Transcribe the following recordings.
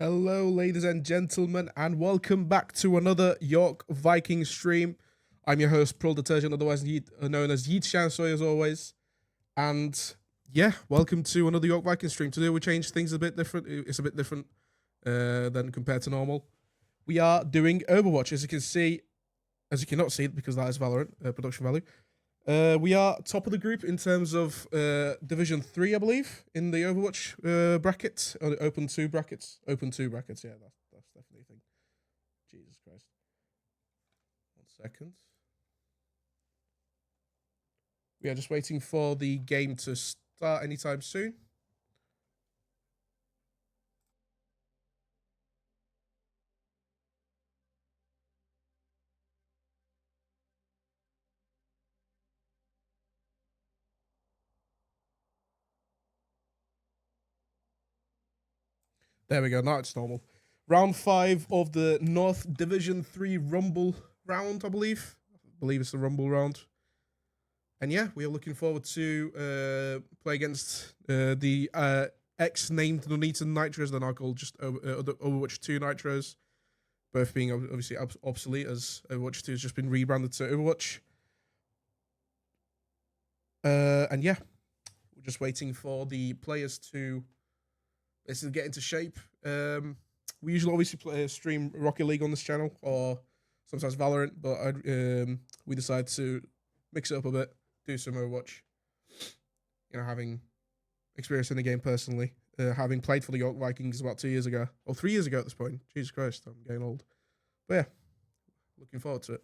Hello, ladies and gentlemen, and welcome back to another York Vikings stream. I'm your host, Prol Detergent, otherwise known as Yeet Shansoy, as always. And yeah, welcome to another York Vikings stream. Today we changed things a bit different. It's a bit different than compared to normal. We are doing Overwatch, as you can see, as you cannot see it because that is Valorant production value. We are top of the group in terms of Division 3, I believe, in the Overwatch bracket. Open 2 brackets. Open 2 brackets, yeah, that's definitely a thing. Jesus Christ. 1 second. We are just waiting for the game to start anytime soon. There we go, now it's normal. Round 5 of the North Division 3 Rumble round, I believe. I believe it's the Rumble round. And yeah, we are looking forward to play against the X-named OW2Nitros. They're now called just OW2Nitros. Both being obviously obsolete, as Overwatch 2 has just been rebranded to Overwatch. And yeah, we're just waiting for the players to basically get into shape. We usually obviously stream Rocket League on this channel, or sometimes Valorant, but we decided to mix it up a bit, do some Overwatch. You know, having experience in the game personally, having played for the York Vikings about 2 years ago, or 3 years ago at this point. Jesus Christ, I'm getting old. But yeah, looking forward to it.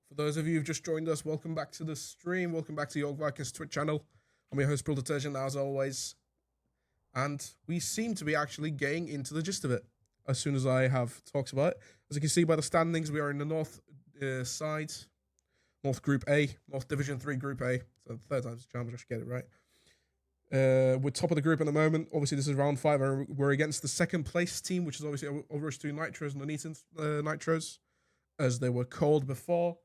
For those of you who've just joined us, welcome back to the stream. Welcome back to York Vikings Twitch channel. I'm your host, Prol Detergent, as always. And we seem to be actually getting into the gist of it as soon as I have talked about it. As you can see by the standings, we are in the north side, North Group A, North Division 3 Group A. So third time's the charm, I should get it right. We're top of the group at the moment. Obviously, this is round 5. We're against the second place team, which is obviously OW2Nitros and OW2Nitros, as they were called before.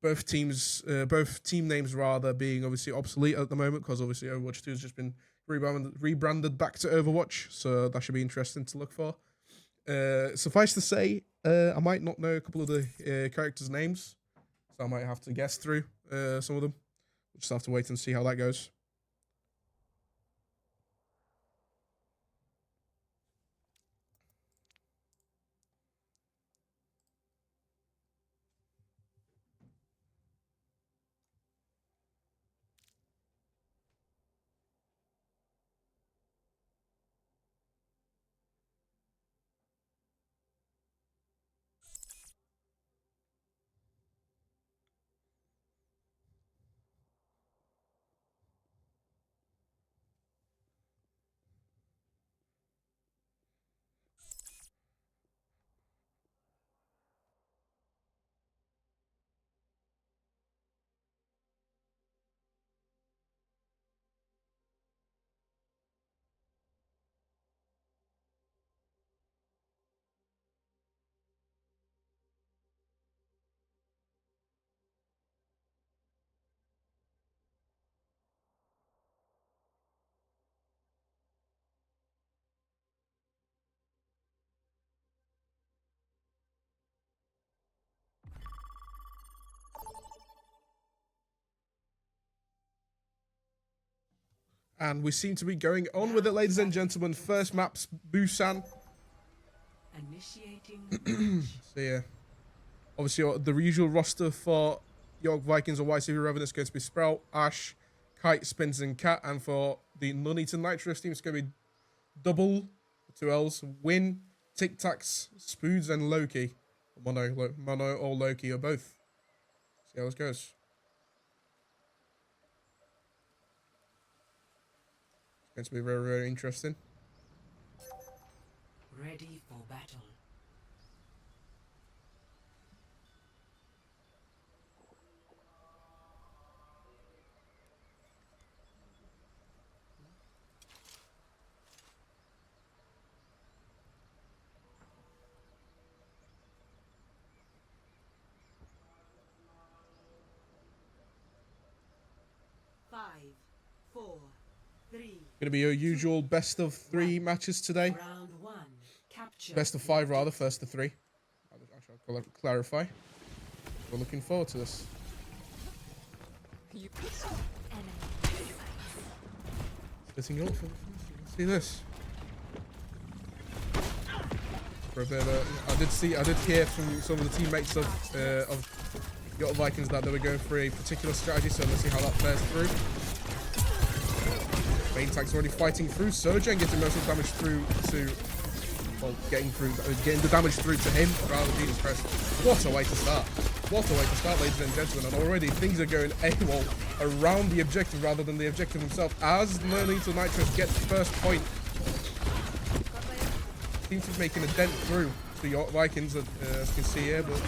Both team names rather being obviously obsolete at the moment, because obviously Overwatch 2 has just been rebranded back to Overwatch, so that should be interesting to look for. Suffice to say, I might not know a couple of the characters' names, so I might have to guess through some of them. We'll just have to wait and see how that goes. And we seem to be going on with it, ladies and gentlemen. First map's Busan. So yeah, obviously the usual roster for York Vikings or YCV-Revenant is going to be Sprout, Ash, Kite, Spins, and Cat. And for the OW2Nitros team, it's going to be Double, 2 L's, Win, Tic Tacs, Spoods, and Loki. Mono or Loki or both. See how this goes. It's going to be very, very interesting. Ready for battle. Going to be your usual best of 3 matches today. Round 1. Capture. Best of 5 rather, first of 3. I'll clarify. We're looking forward to this. Splitting up. See this. For a bit of I did hear from some of the teammates of Yacht Vikings that they were going for a particular strategy, so let's see how that fares through. Main tank's already fighting through Soja and getting most of the damage through to, well, getting the damage through to him. Rather, Jesus Christ. What a way to start. What a way to start, ladies and gentlemen. And already things are going AWOL around the objective rather than the objective himself. As OW2Nitros gets first point. Seems to be making a dent through the York Vikings, as you can see here. But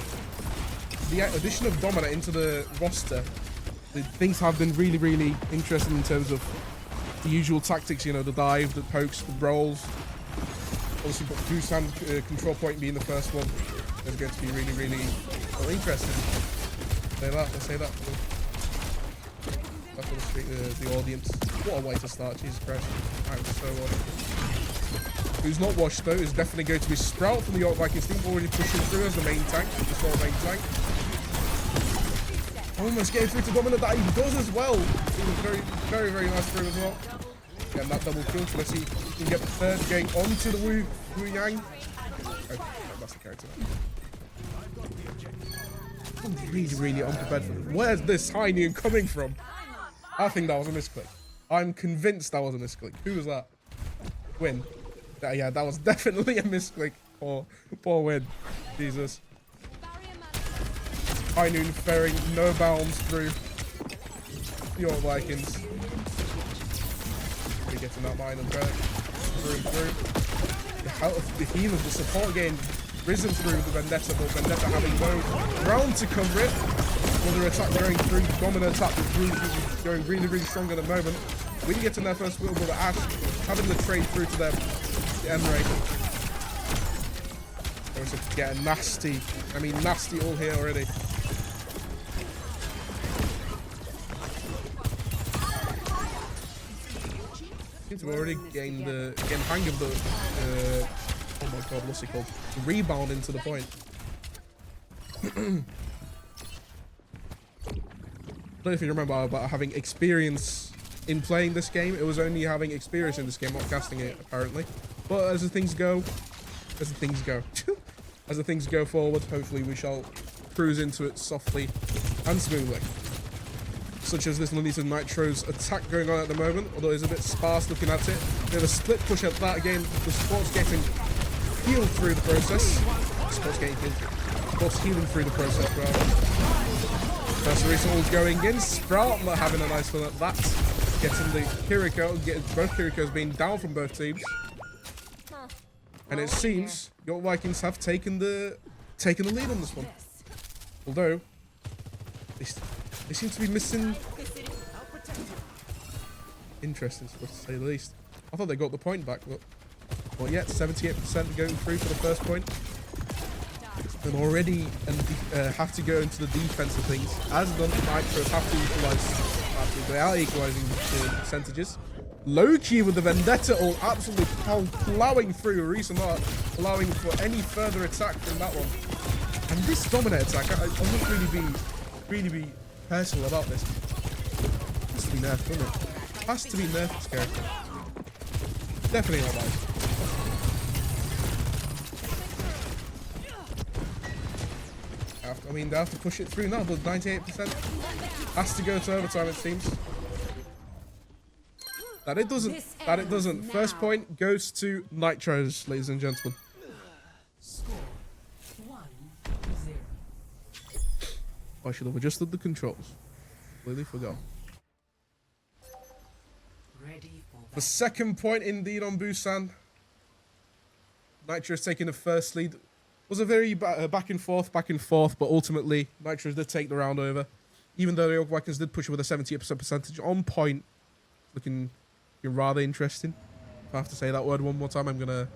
the addition of Domina into the roster, things have been really, really interesting in terms of the usual tactics, you know, the dive, the pokes, the rolls. Obviously, but Busan control point being the first one is going to be really, really interesting. Let's say that. That's for the audience. What a way to start, Jesus Christ. I'm so washed. Who's not washed though is definitely going to be Sprout from the York Vikings team, already pushing through as the main tank, the small main tank. Almost getting through to Domina, that he does as well. It was very, very, very nice through as well. Getting that double kill. So let's see if he can get the third, going onto the Wu Yang. Oh, that's the character. I'm really, really unprepared for this. Where's this high noon coming from? I think that was a misclick. I'm convinced that was a misclick. Who was that? Win. Yeah, that was definitely a misclick. Poor Win. Jesus. High noon ferrying no bounds through the York Vikings. Really getting that mine and through and through. The heal of the support game risen through the Vendetta, but Vendetta having no ground to cover it. Another attack going through. Domina attack is going really, really strong at the moment. We get in their first wheel, but Ash having the trade through to them. The M-Ray. Going to get a nasty all here already. Seems to have already gained hang of the oh my god, what's it called? The rebound into the point. I don't know if you remember about having experience in playing this game. It was only having experience in this game, not casting it apparently. But as the things go forward, hopefully we shall cruise into it softly and smoothly. Such as this OW2Nitros attack going on at the moment, although it's a bit sparse looking at it. We have a split push at that again. The support's getting healed through the process. Support's getting healed. Support's healing through the process, rather. First recent all going in. Sprout not having a nice one at that. Getting the Kiriko, getting both Kirikos being down from both teams. And it seems your Vikings have taken the lead on this one. Although they seem to be missing. Interesting, to say the least. I thought they got the point back, but well, yet 78% going through for the first point. And already have to go into the defense of things. As the Nitros have to equalize, they are equalizing the percentages. Loki with the Vendetta all absolutely plowing through. Reese not allowing for any further attack from that one. And this dominant attack, I must really be personal about this. It has to be nerfed, doesn't it? has to be nerfed this character. Definitely not nice. I mean, they have to push it through now, but 98% has to go to overtime, it seems. That it doesn't. That it doesn't. First point goes to Nitros, ladies and gentlemen. Score 1-0. I should have adjusted the controls. Completely forgot. Ready for The second point indeed on Busan. Nitros taking the first lead. Was a very back and forth, but ultimately Nitros did take the round over. Even though the York Vikings did push it with a 78% percentage on point. Looking rather interesting. If I have to say that word one more time, I'm gonna...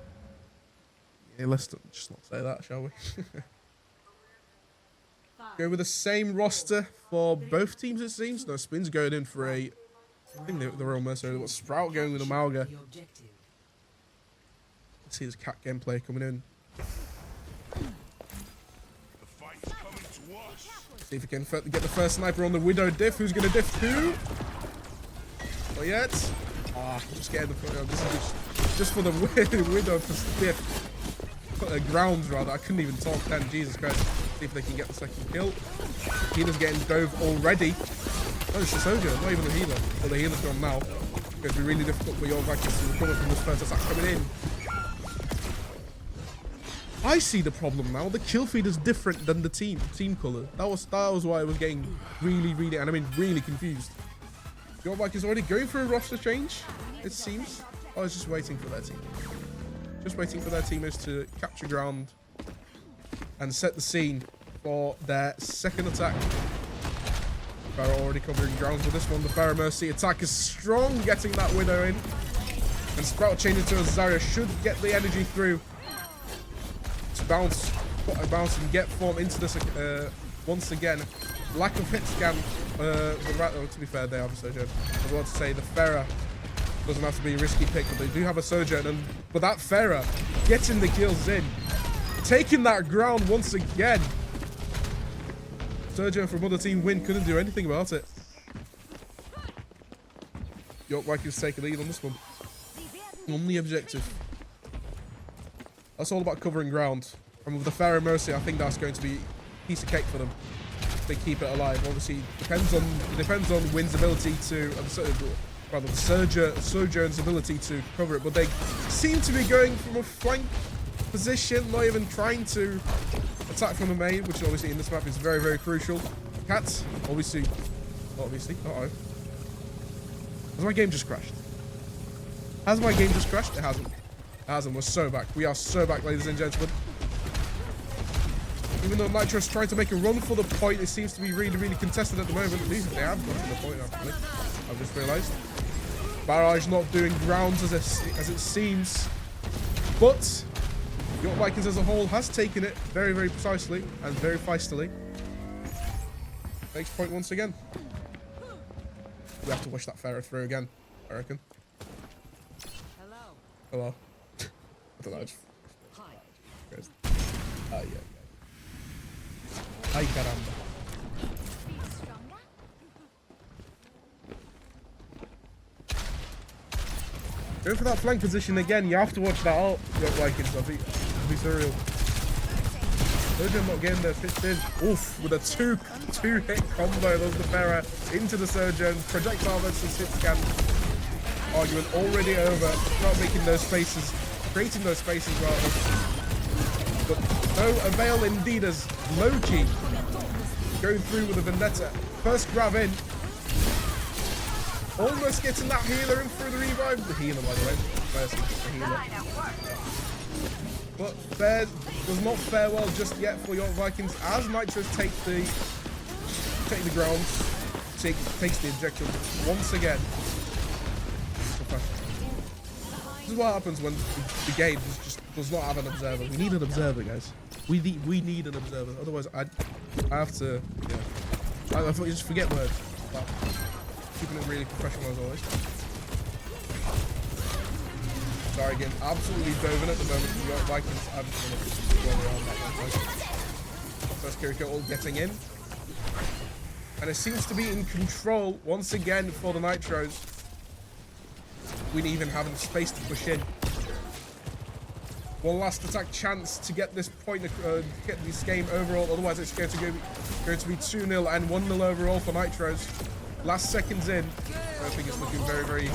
Yeah, let's just not say that, shall we? Go with the same roster for both teams, it seems. No, Spin's going in for a... I think the Royal Mercenary. What, Sprout going with a Malga. the objective. Let's see this cat gameplay coming in. See if we can get the first sniper on the Widow diff. Who's going to diff who? Not yet. Ah, I'm scared of this is just for the Widow for diff. Grounds rather. I couldn't even talk then. Jesus Christ. See if they can get the second kill. Healer's getting dove already. Oh, it's the Soldier, not even the healer. Well, the healer's gone now. It's going to be really difficult for your Vikings to recover from this first attack coming in. I see the problem now. The kill feed is different than the team color. That was why I was getting really, and I mean really confused. Your Vikings already going for a roster change, it seems. I was just waiting for their team. Just waiting for their teammates to capture ground and set the scene for their second attack. Pharah already covering grounds with this one. The Pharah Mercy attack is strong, getting that Widow in. And Sprout changing to a Zarya should get the energy through to bounce and get form into this once again. Lack of hit scan. To be fair, they have a Sojourn. I was about to say the Pharah doesn't have to be a risky pick, but they do have a Sojourn. But that Pharah getting the kills in, taking that ground once again. Sojourn from other team win, couldn't do anything about it. York Vikings take a lead on this one. On the objective. That's all about covering ground. And with the Pharah Mercy, I think that's going to be a piece of cake for them. They keep it alive. Obviously, it depends on Win's ability to, rather the Sojourn's ability to cover it. But they seem to be going from a flank position, not even trying to attack from the main, which obviously in this map is very, very crucial. Cats, obviously. Uh-oh. Has my game just crashed? Has my game just crashed? It hasn't. It hasn't. We're so back. We are so back, ladies and gentlemen. Even though Nitro's trying to make a run for the point, it seems to be really, really contested at the moment. At least they have got to the point, actually. I've just realised. Barrage not doing grounds as it seems. But York Vikings as a whole has taken it very, very precisely and very feistily. Takes point once again. We have to push that Pharah through again, I reckon. Hello. I don't know. Hi. Yeah. Ay, caramba. Go for that flank position again. You have to watch that out, York Vikings. It'll be surreal. Sojourn not getting there, fits in. Oof, with a two-hit combo. There's the Pharah into the Sojourn. Projectile versus hit scan. Argument already over. Not making those spaces, creating those spaces rather. But no avail indeed as Loki going through with a Vendetta. First grab in. Almost getting that healer in through the revive. The healer, by the way. Mercy, the healer. But does not fare well just yet for York Vikings as Nitros take the ground. Takes the objective once again. This is what happens when the game just does not have an observer. We need an observer, guys. We need an observer. Otherwise, I have to. Yeah. I just forget words. But keeping it really professional as always. Sorry again. Absolutely doving at the moment. The York Vikings. I'm just going around that one. First Kiriko all getting in, and it seems to be in control once again for the Nitros. Win even having space to push in. One last attack chance to get this point, get this game overall. Otherwise, it's going to be 2-0 and 1-0 overall for Nitros. Last seconds in. I think it's looking very, very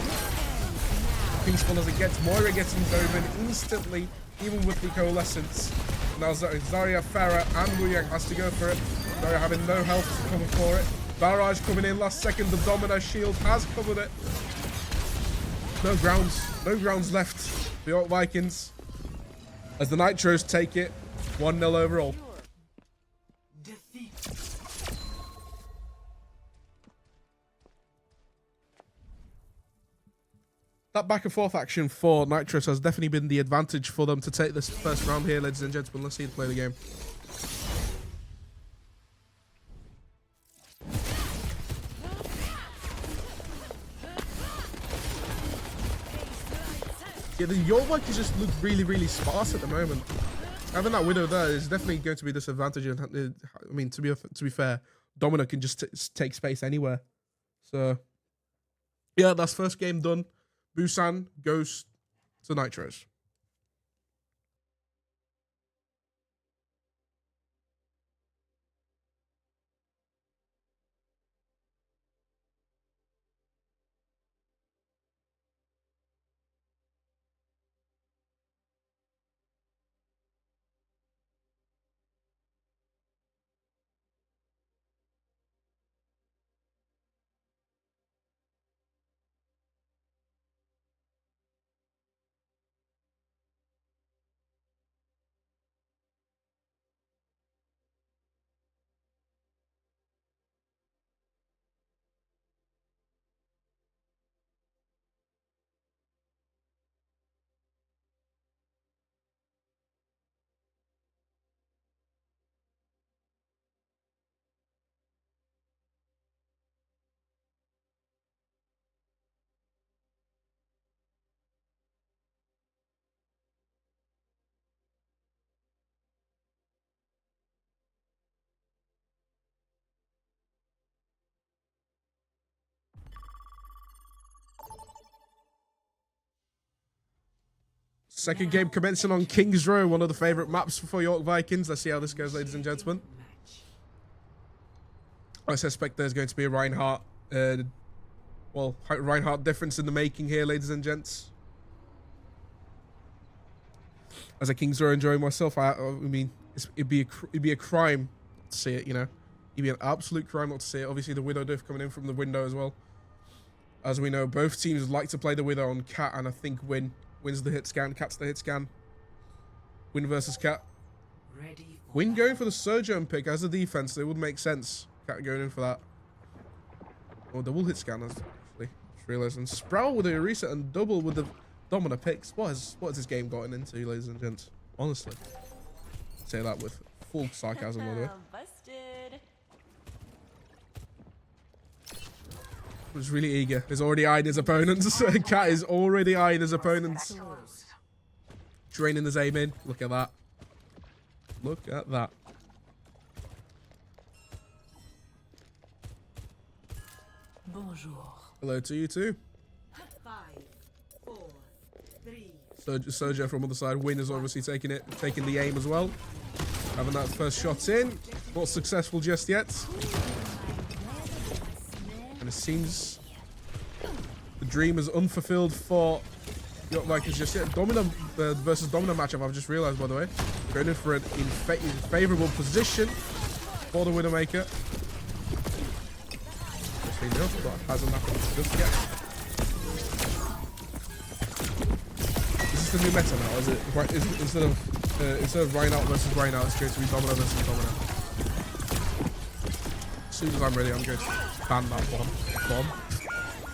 peaceful as it gets. Moira gets involved instantly, even with the coalescence. Now Zarya, Farah, and Wuyang has to go for it. Zarya having no health to cover for it. Barrage coming in last second. The Domino shield has covered it. No grounds left for York Vikings as the Nitros take it 1-0 overall. That back and forth action for Nitros has definitely been the advantage for them to take this first round here, ladies and gentlemen. Let's see them play the game. Yeah, the York Vikings just look really, really sparse at the moment. Having that Widow there is definitely going to be a disadvantage. I mean, to be fair, Domino can just take space anywhere. So, yeah, that's first game done. Busan goes to Nitros. Second game commencing on King's Row, one of the favourite maps for York Vikings. Let's see how this goes, ladies and gentlemen. I suspect there's going to be a Reinhardt, Reinhardt difference in the making here, ladies and gents. As a King's Row enjoying myself, I mean, it'd be a crime to see it, you know. It'd be an absolute crime not to see it. Obviously, the Widow diff coming in from the window as well. As we know, both teams like to play the Widow on Cat, and I think wins the hit scan. Cat's the hit scan. Win versus Cat. Win going for the Sojourn pick as a defense. It would make sense. Cat going in for that. Oh, double hit scan, actually. Just realized. And Sproul with a reset and double with the Domino picks. What has this game gotten into, ladies and gents? Honestly. Say that with full sarcasm, by the way. Busted. Was really eager. He's already eyeing his opponents. Cat is already eyeing his opponents. Draining his aim in. Look at that. Look at that. Bonjour. Hello to you too. 5, 4, 3. Sergio from the other side. Win is obviously taking the aim as well. Having that first shot in. Not successful just yet. And it seems the dream is unfulfilled for York Vikings just yet. Domino versus Domino matchup, I've just realized, by the way. Going in for an favourable position for the Widowmaker. Enough, but hasn't happened just yet. Is this the new meta now? Is it right? Instead of Reinhardt versus Reinhardt, it's going to be Domino versus Domino. As soon as I'm ready, I'm going to ban that bomb.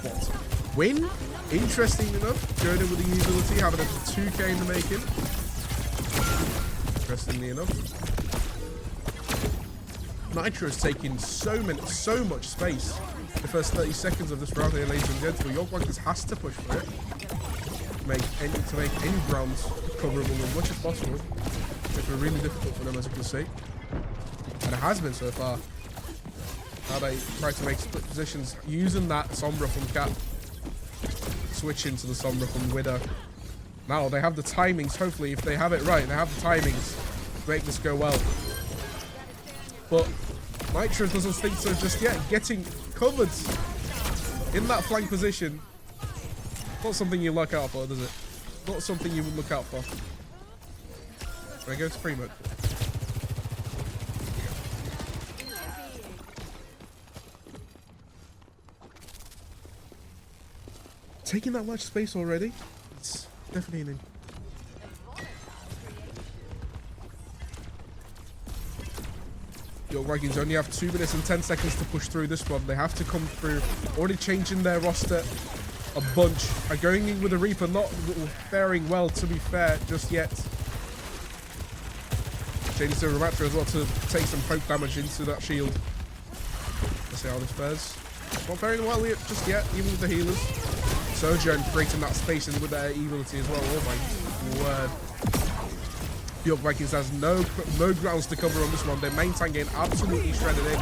What? Win? Interesting enough, going in with the utility, having it for 2k in the making. Interestingly enough. Nitros taking so much space the first 30 seconds of this round here, ladies and gentlemen. York Vikings has to push for it. To make any grounds coverable as much as possible. It's been really difficult for them, as you can see. And it has been so far. Now they try to make split positions using that Sombra from Cat. switch into the Sombra from Widow. Now they have the timings, hopefully, if they have it right, they have the timings to make this go well. But Nitros doesn't think so just yet. Getting covered in that flank position, not something you look out for, does it? Not something you would look out for. Should I go to pre-mode? Taking that much space already? It's definitely an... Your Vikings only have 2 minutes and 10 seconds to push through this one. They have to come through. Already changing their roster a bunch. Are going in with a Reaper, not faring well, to be fair, just yet. Changing to Ramatra as well to take some poke damage into that shield. Let's see how this fares. Not faring well just yet, even with the healers. Sojourn creating that space and with their ability as well. Oh my word. The York Vikings has no grounds to cover on this one. Their main tank getting absolutely shredded in.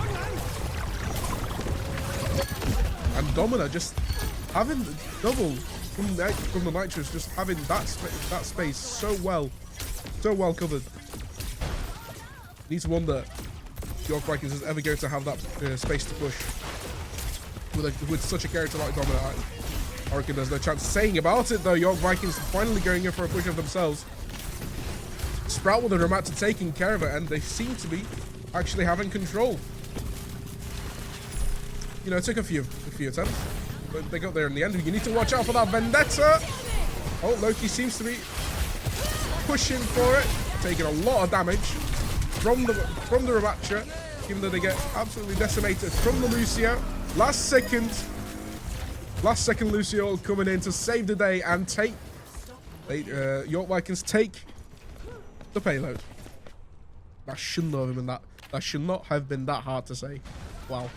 And Domina just having double from the Nitros, just having that space so well covered. Need to wonder if York Vikings is ever going to have that space to push with such a character like Domina. I reckon there's no chance saying about it though. York Vikings finally going in for a push of themselves. Sprout with the Ramata taking care of it, and they seem to be actually having control. You know, it took a few attempts, but they got there in the end. You need to watch out for that Vendetta. Oh, Loki seems to be pushing for it, taking a lot of damage from the Ramatra, even though they get absolutely decimated from the Lucio. Last second Lucio coming in to save the day and take York Vikings take the payload. That should not have been that should not have been that hard to say. Wow.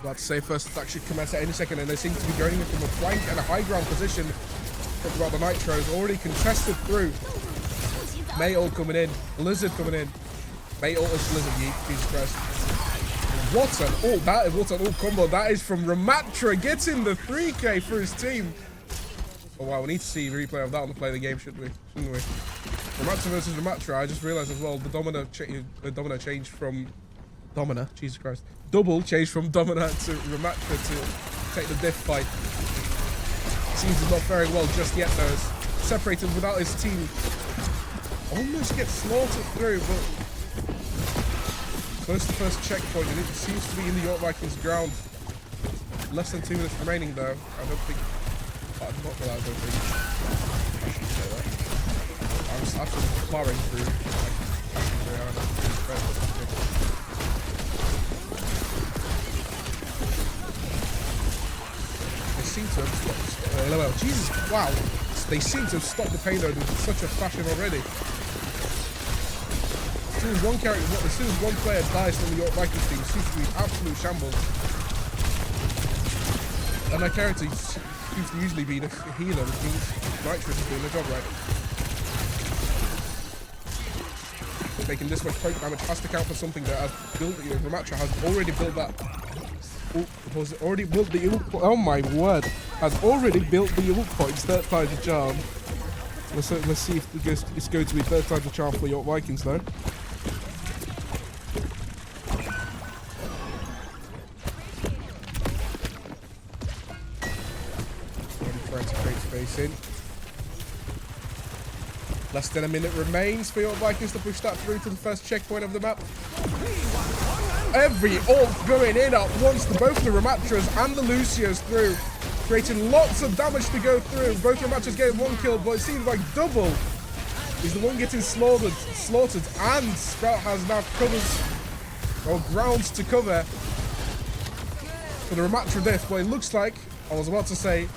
About to say first attack should commence at any second, and they seem to be going in from a flank and a high ground position. Talk about the Nitros already contested through. Mayall coming in, Blizzard coming in. Mayall is Blizzard, Jesus Christ. What an ult combo that is from Ramatra, getting the 3K for his team. Oh wow, we need to see a replay of that on the play of the game, shouldn't we? Ramatra versus Ramatra. I just realized as well the Domina changed from Domina, Jesus Christ. Double changed from Domina to Ramatra to take the diff fight. Seems he's not faring well just yet though. Separated without his team. Almost gets slaughtered through, but close to the first checkpoint, and it seems to be in the York Vikings ground. Less than 2 minutes remaining though. I don't think. I'm not allowed, I don't think. I should say that. I was actually plowing through. Seem to have stopped, Jesus, wow. They seem to have stopped the payload in such a fashion already. As soon as one player dies from the York Vikings team, it seems to be absolute shambles. And their character seems to usually be the healer, which means Nitros is doing the job right. Taking this much poke damage has to count for something that has built, Ramatra has already built that. Has already built the ult. Oh my word! Has already built the ult points. Third time's a charm. Let's see if it's going to be third time's a charm for York Vikings though. Already trying to create space in. Less than a minute remains for York Vikings to push that through to the first checkpoint of the map. Every ult going in at once to both the Ramatras and the Lucios through, creating lots of damage to go through. Both Ramatras getting 1 kill, but it seems like Double is the one getting slaughtered, and Sprout has now covers, or grounds to cover for the Ramatra death. But it looks like, I was about to say,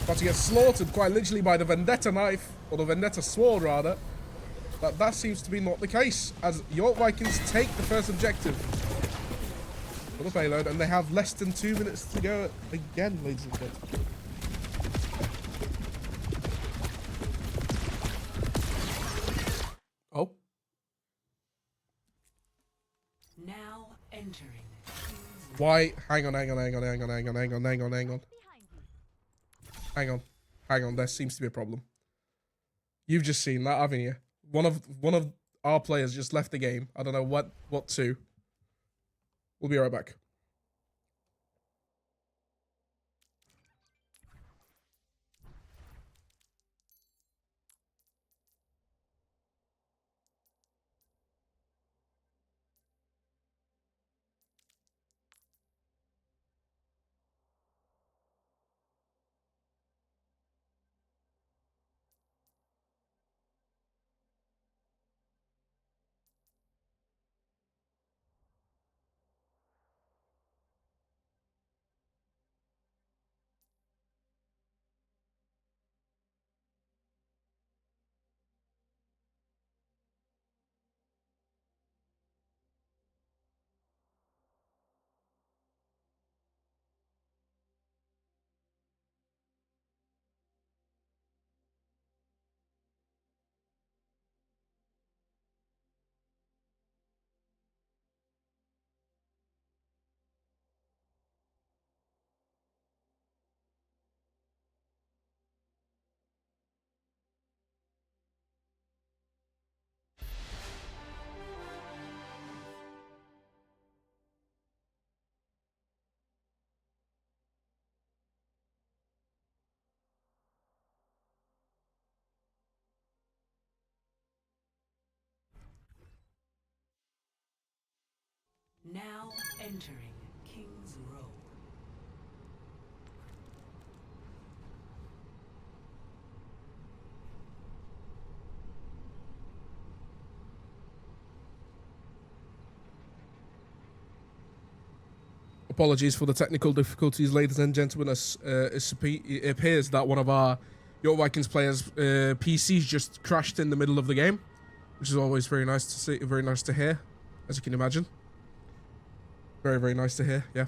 about to get slaughtered quite literally by the Vendetta knife, or the Vendetta sword rather. That seems to be not the case, as York Vikings take the first objective. for the payload, and they have less than 2 minutes to go again, ladies and gentlemen. Oh. Now entering. Why? Hang on. Hang on. There seems to be a problem. You've just seen that, haven't you? One of our players just left the game. I don't know what to. We'll be right back. Now entering King's Row. Apologies for the technical difficulties, ladies and gentlemen. It appears that one of our York Vikings players' PCs just crashed in the middle of the game, which is always very nice to see, very nice to hear, as you can imagine. Very, very nice to hear. Yeah,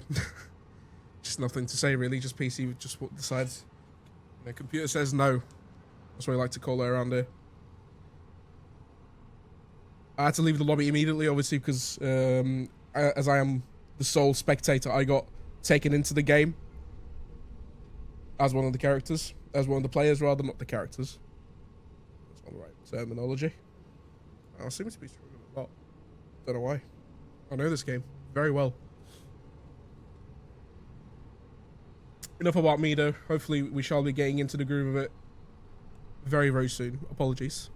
just nothing to say really. Just PC just decides. The computer says no. That's what I like to call it around here. I had to leave the lobby immediately, obviously, because as I am the sole spectator, I got taken into the game as one of the characters, as one of the players, rather, not the characters. That's not the right terminology. I seem to be struggling a lot. Don't know why. I know this game very well. Enough about me, though. Hopefully, we shall be getting into the groove of it very, very soon. Apologies.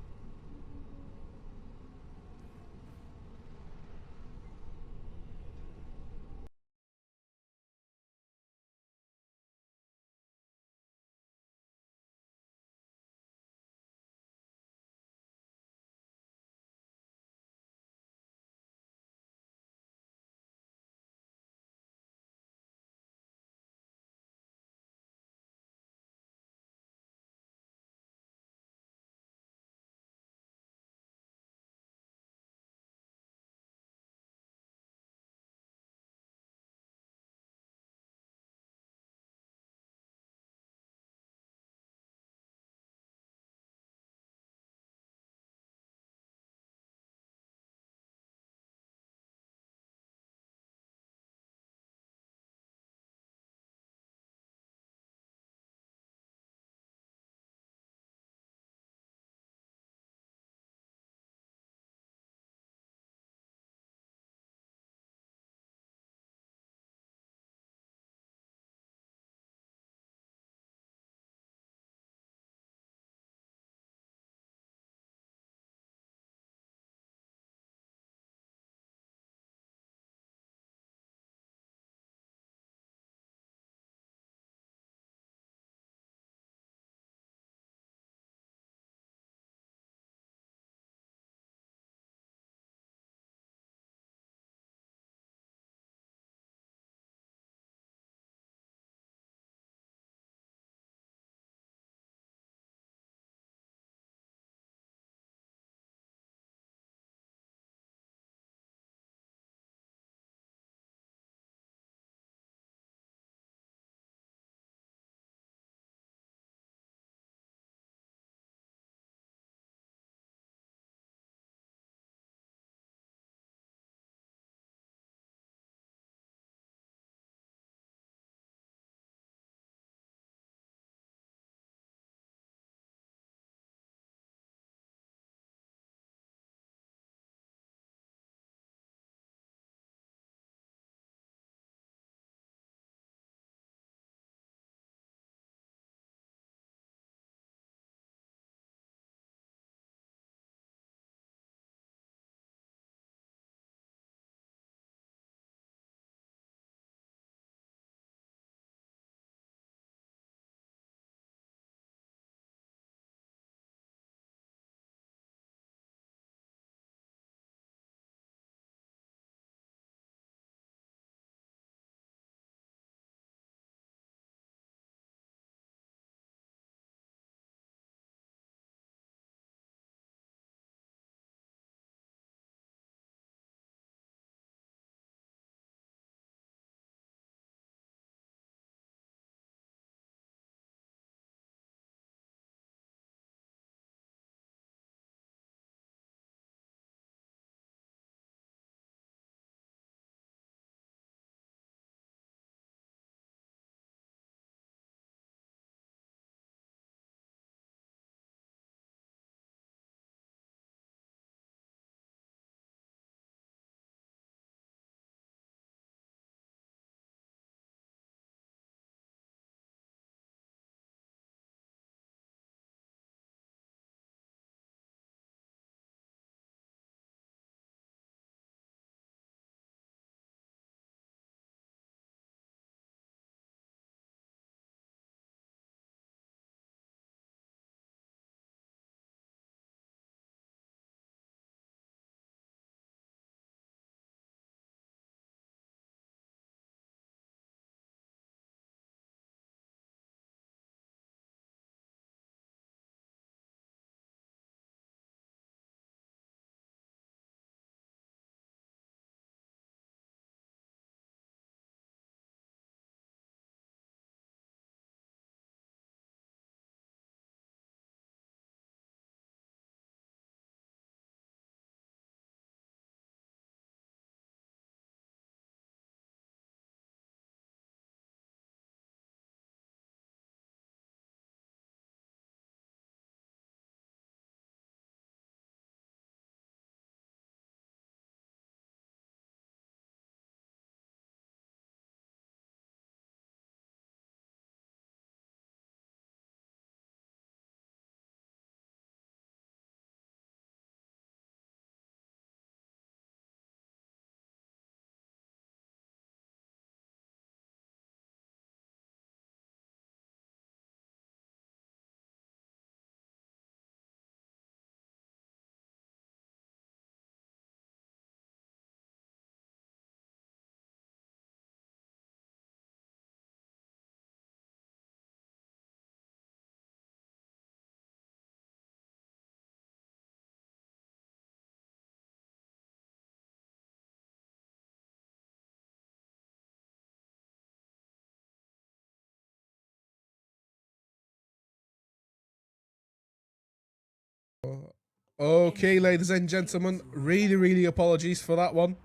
Okay, ladies and gentlemen, really apologies for that one.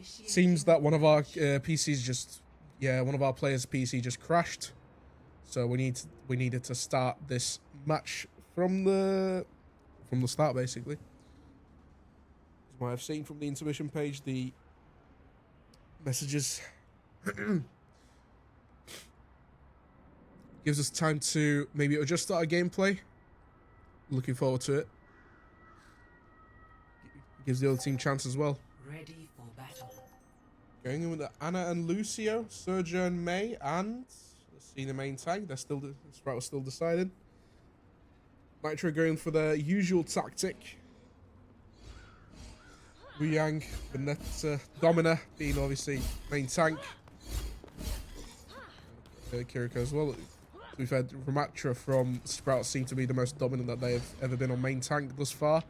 Seems that one of our PCs just, one of our players' PC just crashed. So we needed to start this match from the start, basically. As you might have seen from the intermission page, the messages gives us time to maybe adjust our gameplay. Looking forward to it. Gives the other team chance as well. Ready for battle. Going in with the Anna and Lucio, Sergio and May, and let's see the main tank. They're still Sprout was still decided. Nitro going for their usual tactic. Wu Yang, Vanetta, Domina being obviously main tank. Kiriko as well. We've had Ramatra from Sprout seem to be the most dominant that they've ever been on main tank thus far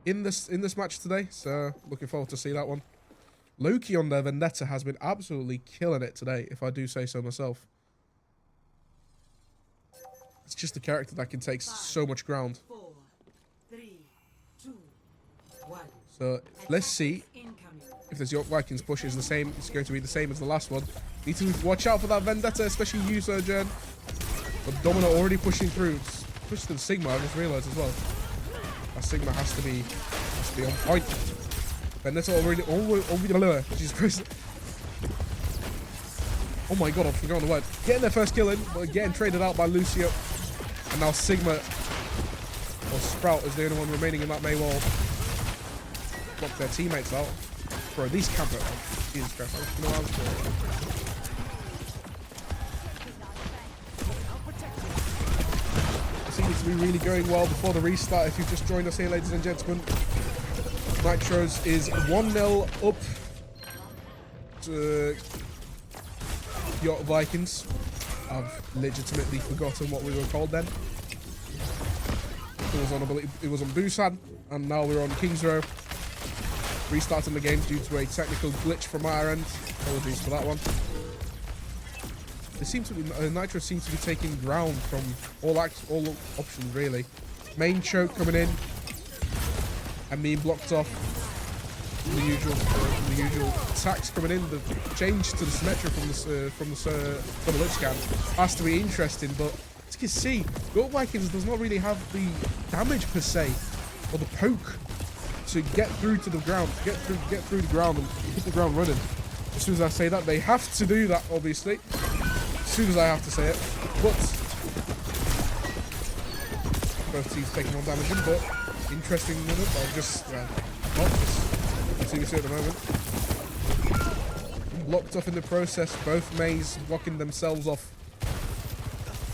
in this match today. So looking forward to see that one. Loki on their Vendetta has been absolutely killing it today, if I do say so myself. It's just a character that can take so much ground. 4, 3, 2, 1. So let's see if this York Vikings push is the same. It's going to be the same as the last one. Need to watch out for that Vendetta, especially you, Sojourn. But Domino already pushing through. Pushed to the Sigma, I just realised as well. That Sigma has to be on point. Vendetta already. Oh, Jesus Christ. Oh my god, I've forgotten the word. Getting their first kill in, but getting traded out by Lucio. And now Sigma, or Sprout, is the only one remaining in that May wall. Block their teammates out. Bro, these camper. Oh, Jesus Christ. You know what I was doing? Seems to be really going well before the restart. If you've just joined us here, ladies and gentlemen, Nitros is 1-0 up to York Vikings. I've legitimately forgotten what we were called then. It was on Busan, and now we're on Kings Row. Restarting the game due to a technical glitch from our end. Apologies for that one. They seem to be Nitro seems to be taking ground from all options really. Main choke coming in and being blocked off. The usual attacks coming in. The change to the Symmetra from the double lip scan has to be interesting, but as you can see, York Vikings does not really have the damage per se or the poke to get through to the ground, get through the ground and hit the ground running. As soon as I say that, they have to do that, obviously. As soon as I have to say it, but both teams taking more damage in, but interesting minute. I'll just continue to at the moment. Blocked off in the process, both Mays blocking themselves off,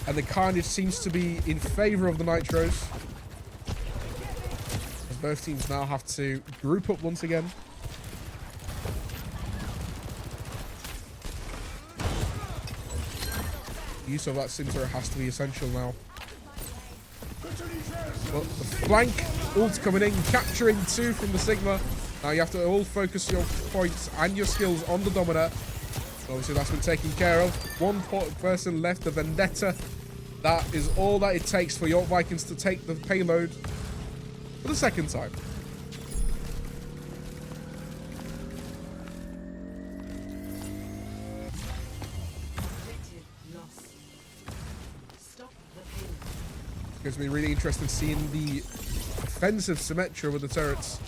and the carnage seems to be in favour of the Nitros, as both teams now have to group up once again. Use of that Simsera has to be essential now. But the flank ult coming in, capturing 2 from the Sigma. Now you have to all focus your points and your skills on the Domina. Obviously that's been taken care of. One person left, the Vendetta. That is all that it takes for York Vikings to take the payload for the second time. It's going to be really interesting seeing the offensive Symmetra with the turrets.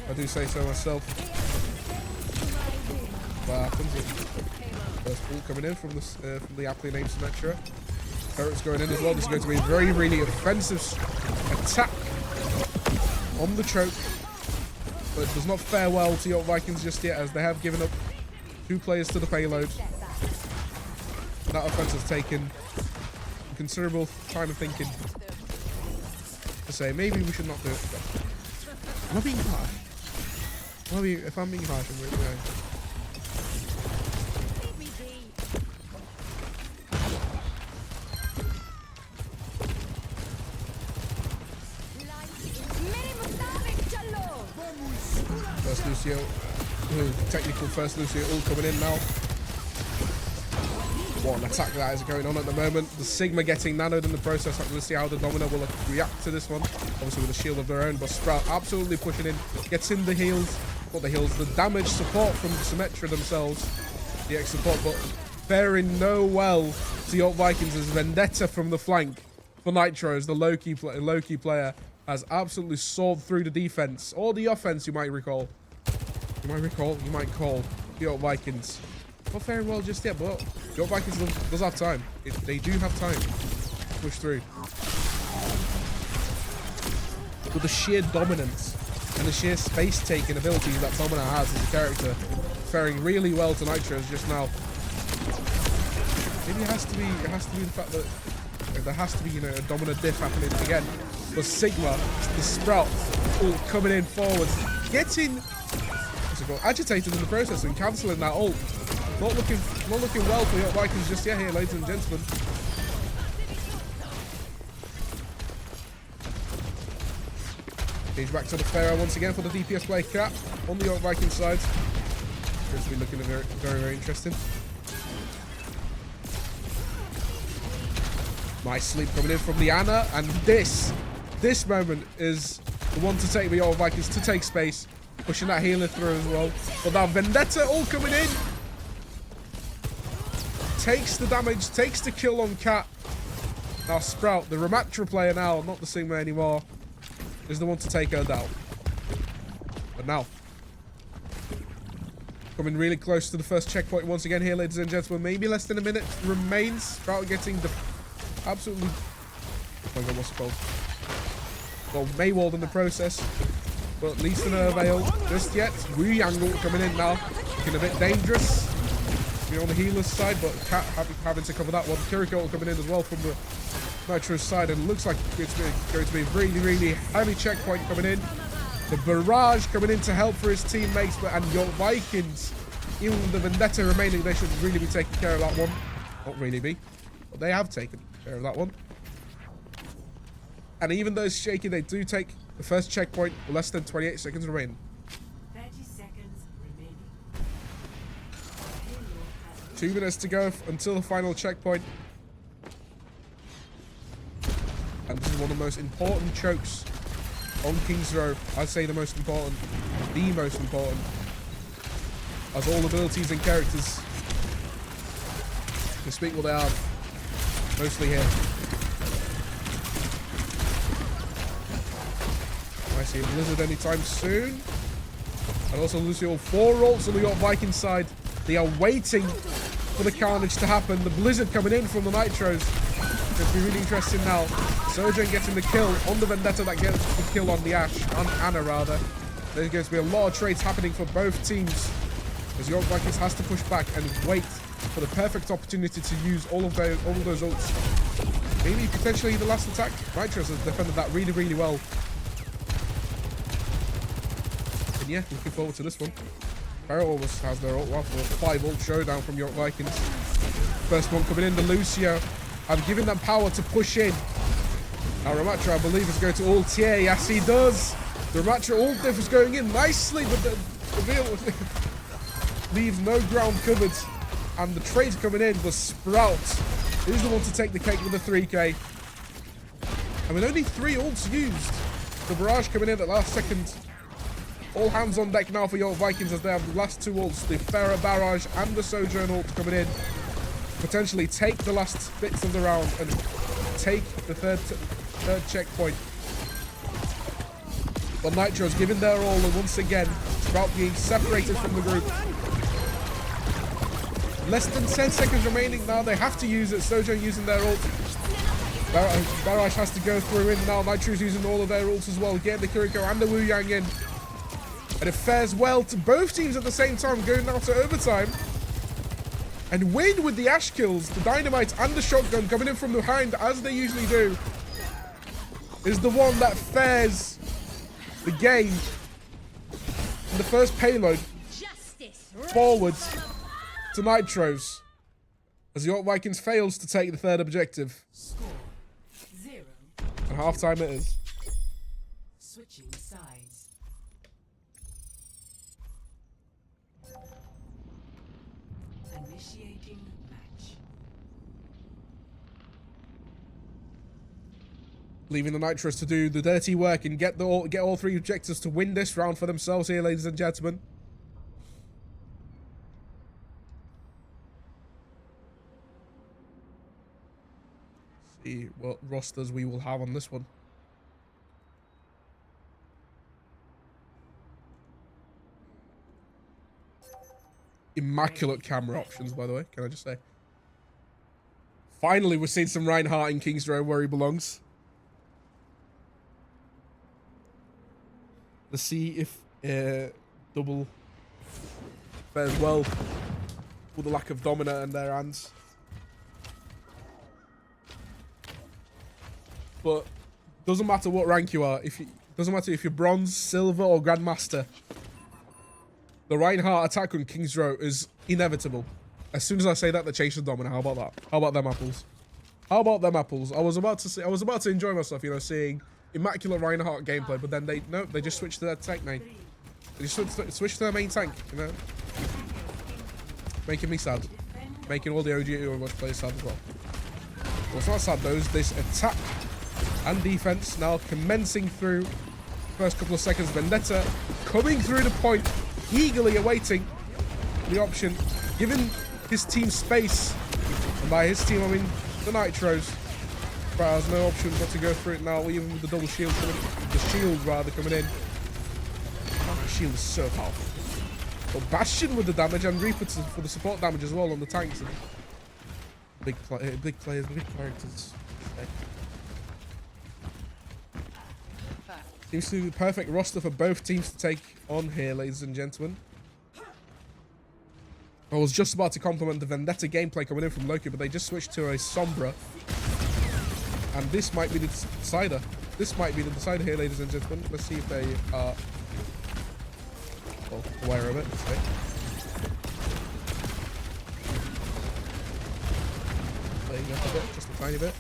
I do say so myself. What happens? First ball coming in from the aptly named Symmetra. Turrets going in as well. This is going to be a very, really offensive attack on the choke. But it does not fare well to York Vikings just yet, as they have given up 2 players to the payload. That offense has taken considerable time of thinking to say maybe we should not do it. Am I being harsh? If I'm being harsh, I'm really going. First Lucio, technical first Lucio all coming in now. What an attack that is going on at the moment. The Sigma getting nanoed in the process. I'm going to see how the Domino will react to this one. Obviously with a shield of their own, but Sprout absolutely pushing in. Gets in the heals. Not the heals, the damage support from Symmetra themselves. The X support, but faring no well to York Vikings as Vendetta from the flank for Nitros, the low-key player, has absolutely soared through the defense. Or the offense, you might recall. You might call the York Vikings. Not faring well just yet, but York Vikings does have time. They do have time to push through. With the sheer dominance and the sheer space-taking abilities that Domino has as a character, faring really well to Nitros just now. Maybe it has to be the fact that there has to be, you know, a Domino diff happening again. But Sigma, the Sprout, all coming in forward, getting agitated in the process and cancelling that ult. Not looking well for York Vikings just yet here, ladies and gentlemen. He's back to the Pharaoh once again for the DPS play. Cap on the York Vikings side. Going to be looking very, very, very interesting. Nice sleep coming in from the Ana, and this moment is the one to take the York Vikings to take space, pushing that healer through as well. But that Vendetta all coming in. Takes the damage, takes the kill on Cat. Now Sprout, the Ramatra player now, not the Sigma anymore, is the one to take her down. But now, coming really close to the first checkpoint once again here, ladies and gentlemen. Maybe less than a minute remains. Sprout getting the absolutely... Oh my god, what's it called? Well, Maywalled in the process. But at least in a veil just yet. Wu Yang coming in now. Looking a bit dangerous. Be on the healer's side, but Cat having to cover that one. Kiriko coming in as well from the Nitro side, and it looks like it's going to be a really, really heavy checkpoint coming in. The Barrage coming in to help for his teammates, and York Vikings, even with the Vendetta remaining, they should really be taking care of that one. Not really be, but they have taken care of that one. And even though it's shaky, they do take the first checkpoint with less than 28 seconds remaining. 30 seconds remaining. 2 minutes to go until the final checkpoint. And this is one of the most important chokes on King's Row. I'd say the most important. The most important. As all abilities and characters can speak what they are. Mostly here. I see a Blizzard anytime soon. And also Lucio, 4 ults on the York Viking side. They are waiting for the carnage to happen. The Blizzard coming in from the Nitros. It's going to be really interesting now. Sojourn getting the kill on the Vendetta, that gets the kill on the Ashe, on Ana rather. There's going to be a lot of trades happening for both teams, as York Vikings has to push back and wait for the perfect opportunity to use all of those ults. Maybe potentially the last attack. Nitros has defended that really, really well. And yeah, looking forward to this one. Pharaoh almost has their ult. Wow, for a 5 ult showdown from York Vikings. First one coming in, the Lucio. I'm giving them power to push in. Now Ramatra, I believe, is going to ult here. Yes, he does. The Ramatra ult diff is going in nicely, but the reveal leaves no ground covered. And the trade's coming in, but Sprout is the one to take the cake with the 3k. And with only 3 ults used, the Barrage coming in at last second. All hands on deck now for York Vikings as they have the last 2 ults, the Farah Barrage and the Sojourn ult coming in. Potentially take the last bits of the round and take the third checkpoint. But Nitro's giving their all, and once again, Sprout being separated from the group. Less than 10 seconds remaining now. They have to use it. Sojourn using their ult. Barrage has to go through in now. Nitro's using all of their ults as well. Getting the Kiriko and the Wu Yang in. And it fares well to both teams at the same time, going now to overtime. And Win with the Ashe kills, the Dynamite and the Shotgun coming in from behind, as they usually do, is the one that fares the game in the first payload forwards to Nitros, as the York Vikings fails to take the third objective. Score 0. And halftime it is. Switching sides. Initiating match. Leaving the Nitros to do the dirty work and get all 3 objectives to win this round for themselves here, ladies and gentlemen. See what rosters we will have on this one. Immaculate camera options, by the way, can I just say. Finally, we're seeing some Reinhardt in King's Row where he belongs. Let's see if double fares well with the lack of Dominant in their hands. But doesn't matter what rank you are. Doesn't matter if you're bronze, silver, or grandmaster. The Reinhardt attack on King's Row is inevitable. As soon as I say that, they change to Dominant. How about that? How about them apples? How about them apples? I was about to enjoy myself, you know, seeing immaculate Reinhardt gameplay, but then they just switched to their tank main. They just switched to their main tank, you know, making me sad, making all the OG Overwatch players sad as well. Well, it's not sad though. This attack and defense now commencing through. First couple of seconds, Vendetta coming through the point, eagerly awaiting the option, giving his team space, and by his team I mean the Nitros. But there's no option but to go through it now, even with the double shield coming, the shield rather coming in. Oh, the shield is so powerful. But Bastion with the damage and Reaper for the support damage as well on the tanks. And big players, big characters. Seems to be the perfect roster for both teams to take on here, ladies and gentlemen. I was just about to compliment the Vendetta gameplay coming in from Loki, but they just switched to a Sombra. And this might be the decider. This might be the decider here, ladies and gentlemen. Let's see if they are aware of it. Okay. Playing up a bit, just a tiny bit.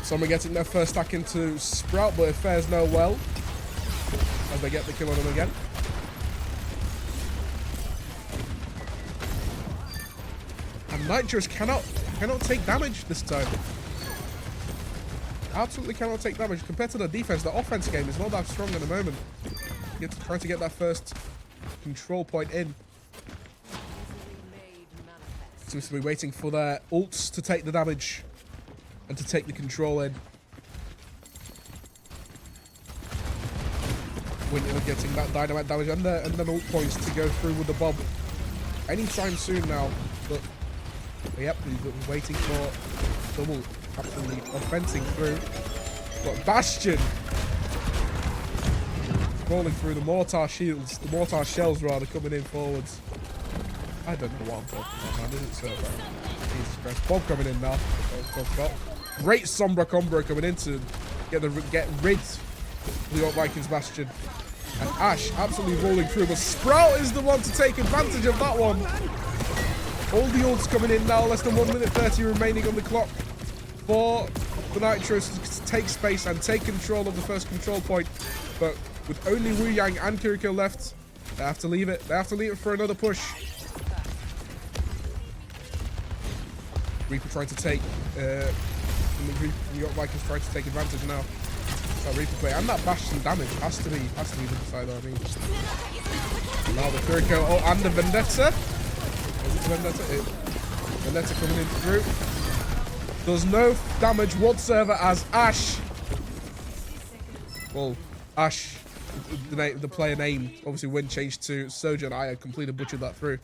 Someone getting their first stack into Sprout, but it fares no well as they get the kill on him again. And Nitros cannot take damage this time. Absolutely cannot take damage compared to the defense. The offense game is not that strong at the moment. Trying to get that first control point in. Seems to be waiting for their ults to take the damage and to take the control in. Winter getting that dynamite damage and then ult points to go through with the bomb anytime soon now. But yep, he's waiting for double absolutely offensing through. But Bastion rolling through the mortar shields, the mortar shells rather, coming in forwards. I don't know what I'm talking about, man. Is it so bad? Jesus Christ. Bob coming in now. Great Sombra combo coming in to get rid of the Vikings Bastion. And Ash absolutely rolling through, but Sprout is the one to take advantage of that one. All the ults coming in now, less than 1 minute 30 remaining on the clock for the Nitros to take space and take control of the first control point. But with only Wu Yang and Kiriko left, they have to leave it. They have to leave it for another push. Reaper trying to take, the New York Vikings trying to take advantage now. That Reaper play and that Bastion damage has to be the decider. I mean, now the Kiriko, oh, and the Vendetta. Vendetta coming in through. Does no damage whatsoever as Ash. Well, Ash, the player name, obviously when changed to Sojourn, I had completely butchered that through.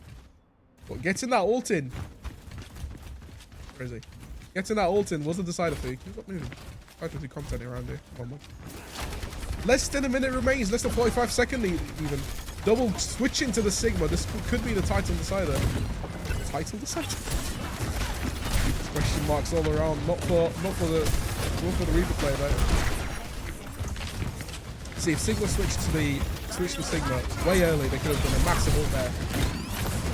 But getting that ult in. Where is he? Getting that ult in was the decider for you. Can you stop moving? Try to do content around here. Come on. Less than a minute remains. Less than 45 seconds even. Double switching to the Sigma. This could be the title decider. Title decider? Question marks all around. Not for the Reaper player though. See, if Sigma switched to Sigma way early, they could have done a massive ult there.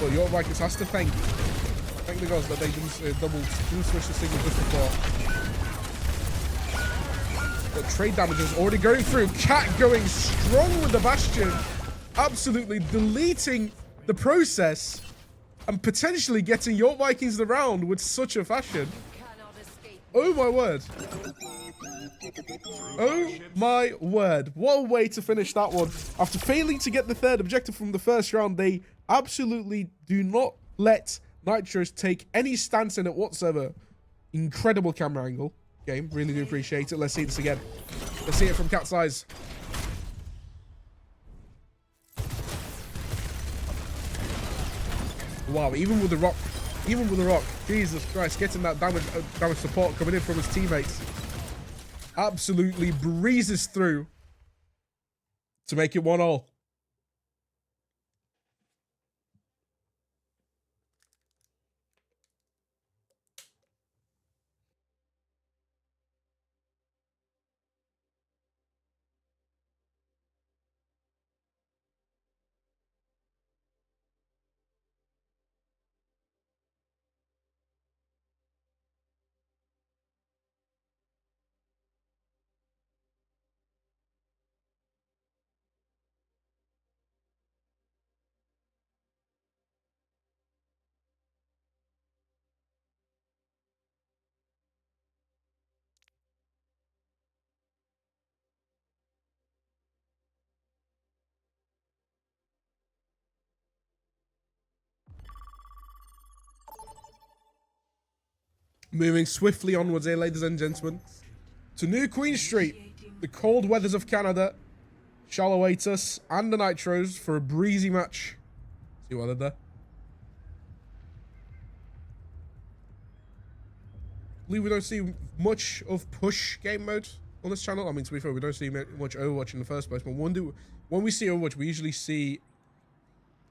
But York Vikings has to thank the gods that they didn't switch to Sigma just before. But trade damage is already going through. Cat going strong with the Bastion. Absolutely deleting the process and potentially getting your Vikings the round with such a fashion. Cannot escape. Oh my word. Oh my word. What a way to finish that one. After failing to get the third objective from the first round, they absolutely do not let Nitros take any stance in it whatsoever. Incredible camera angle. Game. Really do appreciate it. Let's see this again. Let's see it from Cat's eyes. Wow, even with the rock, Jesus Christ, getting that damage support coming in from his teammates. Absolutely breezes through to make it 1-1. Moving swiftly onwards here, ladies and gentlemen, to New Queen Street. The cold weathers of Canada shall await us and the Nitros for a breezy match. See what I did there? I believe we don't see much of push game mode on this channel. I mean, to be fair, we don't see much Overwatch in the first place. But when we see Overwatch, we usually see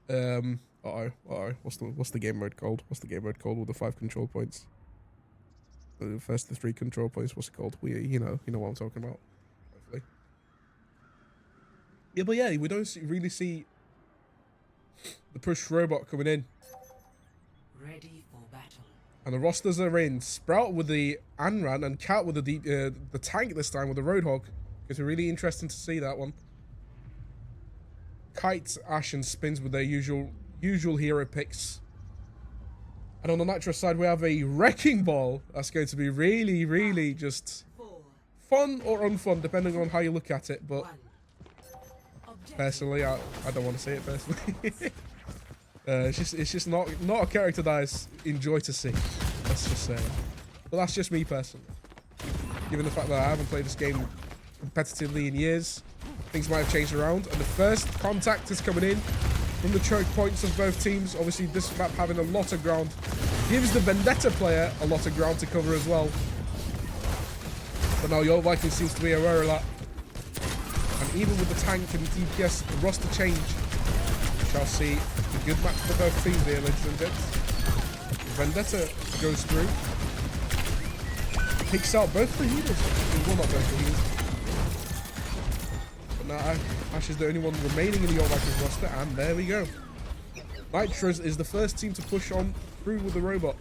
what's the game mode called? What's the game mode called with the 5 control points? The 3 control points. What's it called? You know what I'm talking about. Hopefully. Yeah, but yeah, we don't really see the push robot coming in. Ready for battle. And the rosters are in. Sprout with the Anran and Cat with the tank this time with the Roadhog. It's really interesting to see that one. Kite, Ash, and Spins with their usual hero picks. And on the Nitro side, we have a Wrecking Ball. That's going to be really, really just fun or unfun, depending on how you look at it. But personally, I don't want to see it personally. It's just not a character that I enjoy to see. Let's just say. But that's just me personally. Given the fact that I haven't played this game competitively in years, things might have changed around. And the first contact is coming in from the choke points of both teams. Obviously, this map having a lot of ground gives the Vendetta player a lot of ground to cover as well. But now your Viking seems to be aware of that. And even with the tank and DPS roster change, we shall see a good match for both teams here, ladies and gents. Vendetta goes through, picks out both the healers. Well, not both the healers. But now Ash is the only one remaining in the All Vikings roster, and there we go. Nitros is the first team to push on through with the robot.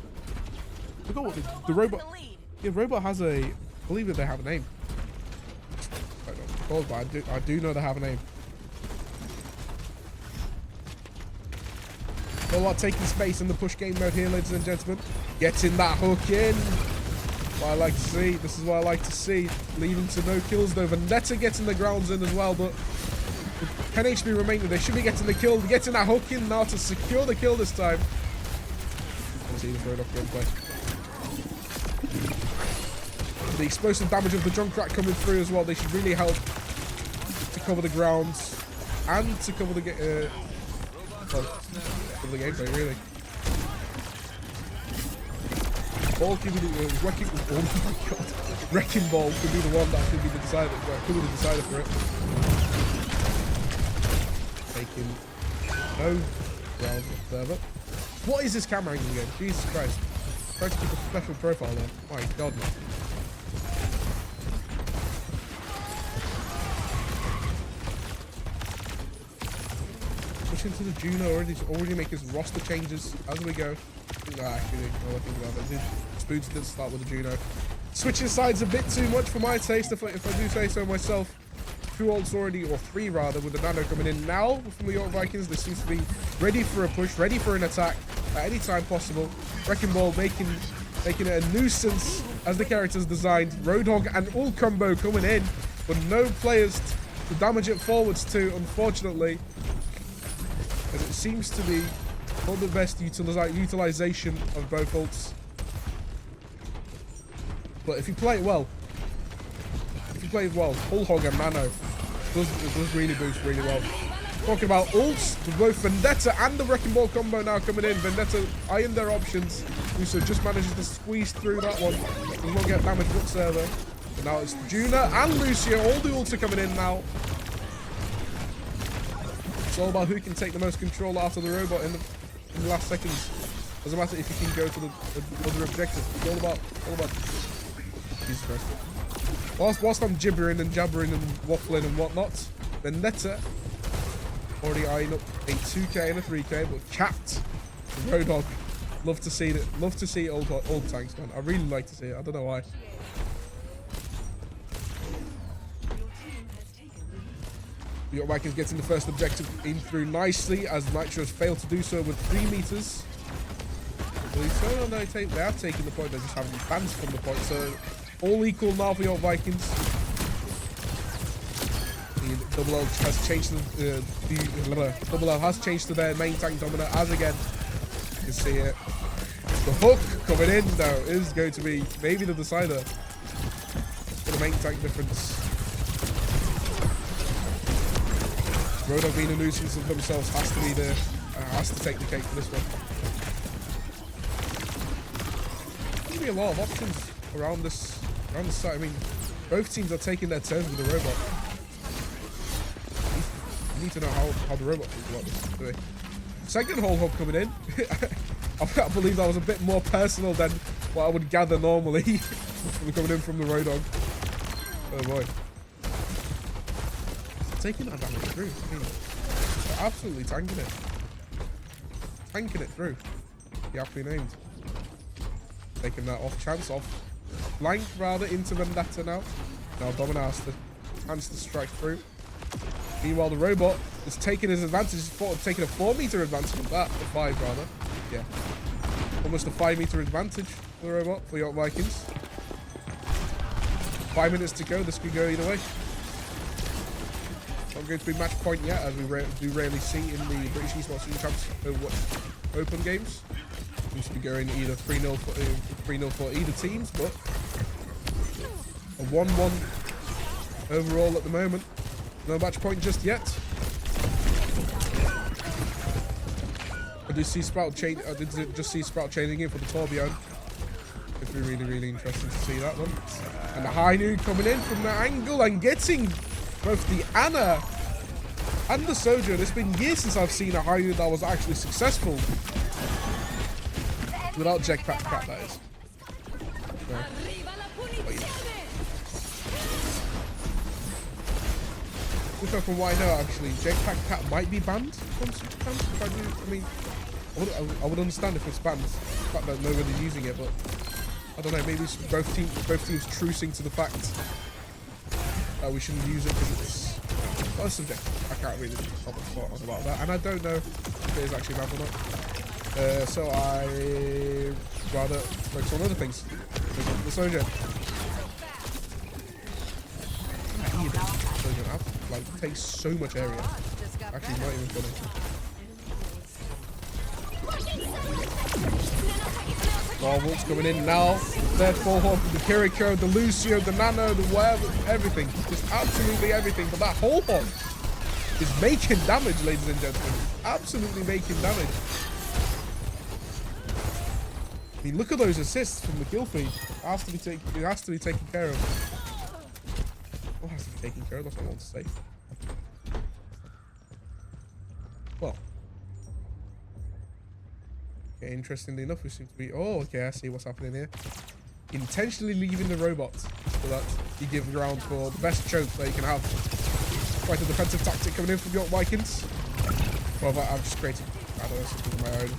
Look at what the robot. Yeah, robot has a. I believe that they have a name. I don't know what it's called, but I do know they have a name. Robot taking space in the push game mode here, ladies and gentlemen. Getting that hook in. What I like to see. This is what I like to see. Leading to no kills though. Vendetta getting the grounds in as well, but with 10 HP remaining, they should be getting the kill. Getting that hook in now to secure the kill this time. Let's see this road off gunplay. The explosive damage of the Junkrat coming through as well. They should really help to cover the grounds and to cover the cover the gameplay really. Ball could be the wrecking. Oh my god! Wrecking Ball could be the one that could be the decider. Could be the decider for it. Taking no ground further. What is this camera angle again? Jesus Christ! Try to keep a special profile there. My god. Push into the Juno already make his roster changes as we go. Actually, no, I think about it. Spoons did start with the Juno. Switching sides a bit too much for my taste, if I do say so myself. 2 ults already, or 3 rather, with the Nano coming in now from the York Vikings. They seem to be ready for a push, ready for an attack at any time possible. Wrecking Ball making it a nuisance as the character's designed. Roadhog and Ult combo coming in, but no players to damage it forwards to, unfortunately. And it seems to be not the best utilization of both ults. But if you play it well, Bullhog and Nano, it does really boost really well. Talking about ults, both Vendetta and the Wrecking Ball combo now coming in. Vendetta eyeing their options. Lucio just manages to squeeze through that one. Does not get damage whatsoever. But now it's Juna and Lucio. All the ults are coming in now. It's all about who can take the most control out of the robot in the last seconds. Doesn't matter if you can go to the other objective. It's all about Jesus Christ. Whilst I'm gibbering and jabbering and waffling and whatnot, Vendetta already eyeing up a 2k and a 3k, but capped Roadhog. Love to see it. Love to see old tanks, man. I really like to see it. I don't know why. The York Vikings getting the first objective in through nicely as Nitros failed to do so with 3 meters. So they have taken the point. They're just having bans from the point. So all equal now for York Vikings. The double L has changed double L has changed to their main tank dominant as again. You can see it. The hook coming in though is going to be maybe the decider for the main tank difference. Roadhog being a nuisance of themselves has to be the has to take the cake for this one. There's gonna be a lot of options around this site. I mean, both teams are taking their turns with the robot. You need to know how the robot feels about this. Anyway, second whole hub coming in. I believe that was a bit more personal than what I would gather normally coming in from the Roadhog. Oh boy. Taking that damage through. I mean, they're absolutely tanking it. Tanking it through. The aptly named. Taking that off chance off. Blank rather into Vendetta now. Now Domina has the chance to strike through. Meanwhile, the robot is taking his advantage. He's taking a 4 meter advantage of that. A 5 rather. Yeah. Almost a 5 meter advantage for the robot, for York Vikings. 5 minutes to go. This could go either way. Not going to be match point yet, as we do rarely see in the British Esports Champs Open games. Seems to be going either 3-0 for either teams, but a 1-1 overall at the moment. No match point just yet. I did see Sprout change. I did just see Sprout changing in for the Torbjorn. It'd be really, really interesting to see that one. And the high noon coming in from the angle and getting both the Ana and the Sojourn. It's been years since I've seen a high noon that was actually successful. Without Jetpack Cat, that is. Yeah. From what I know, actually, Jetpack Cat might be banned from Super Camps. I mean, I would understand if it's banned. The fact that nobody's using it, but I don't know. Maybe it's both teams trucing to the fact that we shouldn't use it because it's not a subject. I can't really comment about that, and I don't know if it is actually banned or not. So I rather focus on other things. The Sojourn. Like, takes so much area. Actually, not even funny. Marvel's coming in now. Third full hawk with the Kiriko, the Lucio, the Nano, the whatever, everything. Just absolutely everything. But that whole hawk is making damage, ladies and gentlemen. Absolutely making damage. I mean, look at those assists from the kill feed. It has to be taken care of. What has to be taken care of? That's what I want to say. Well. Okay, interestingly enough, we seem to be... Oh, okay, I see what's happening here. Intentionally leaving the robot so that you give ground for the best choke that you can have. Quite a defensive tactic coming in from York Vikings. Well, I've just created... I don't know, something of my own.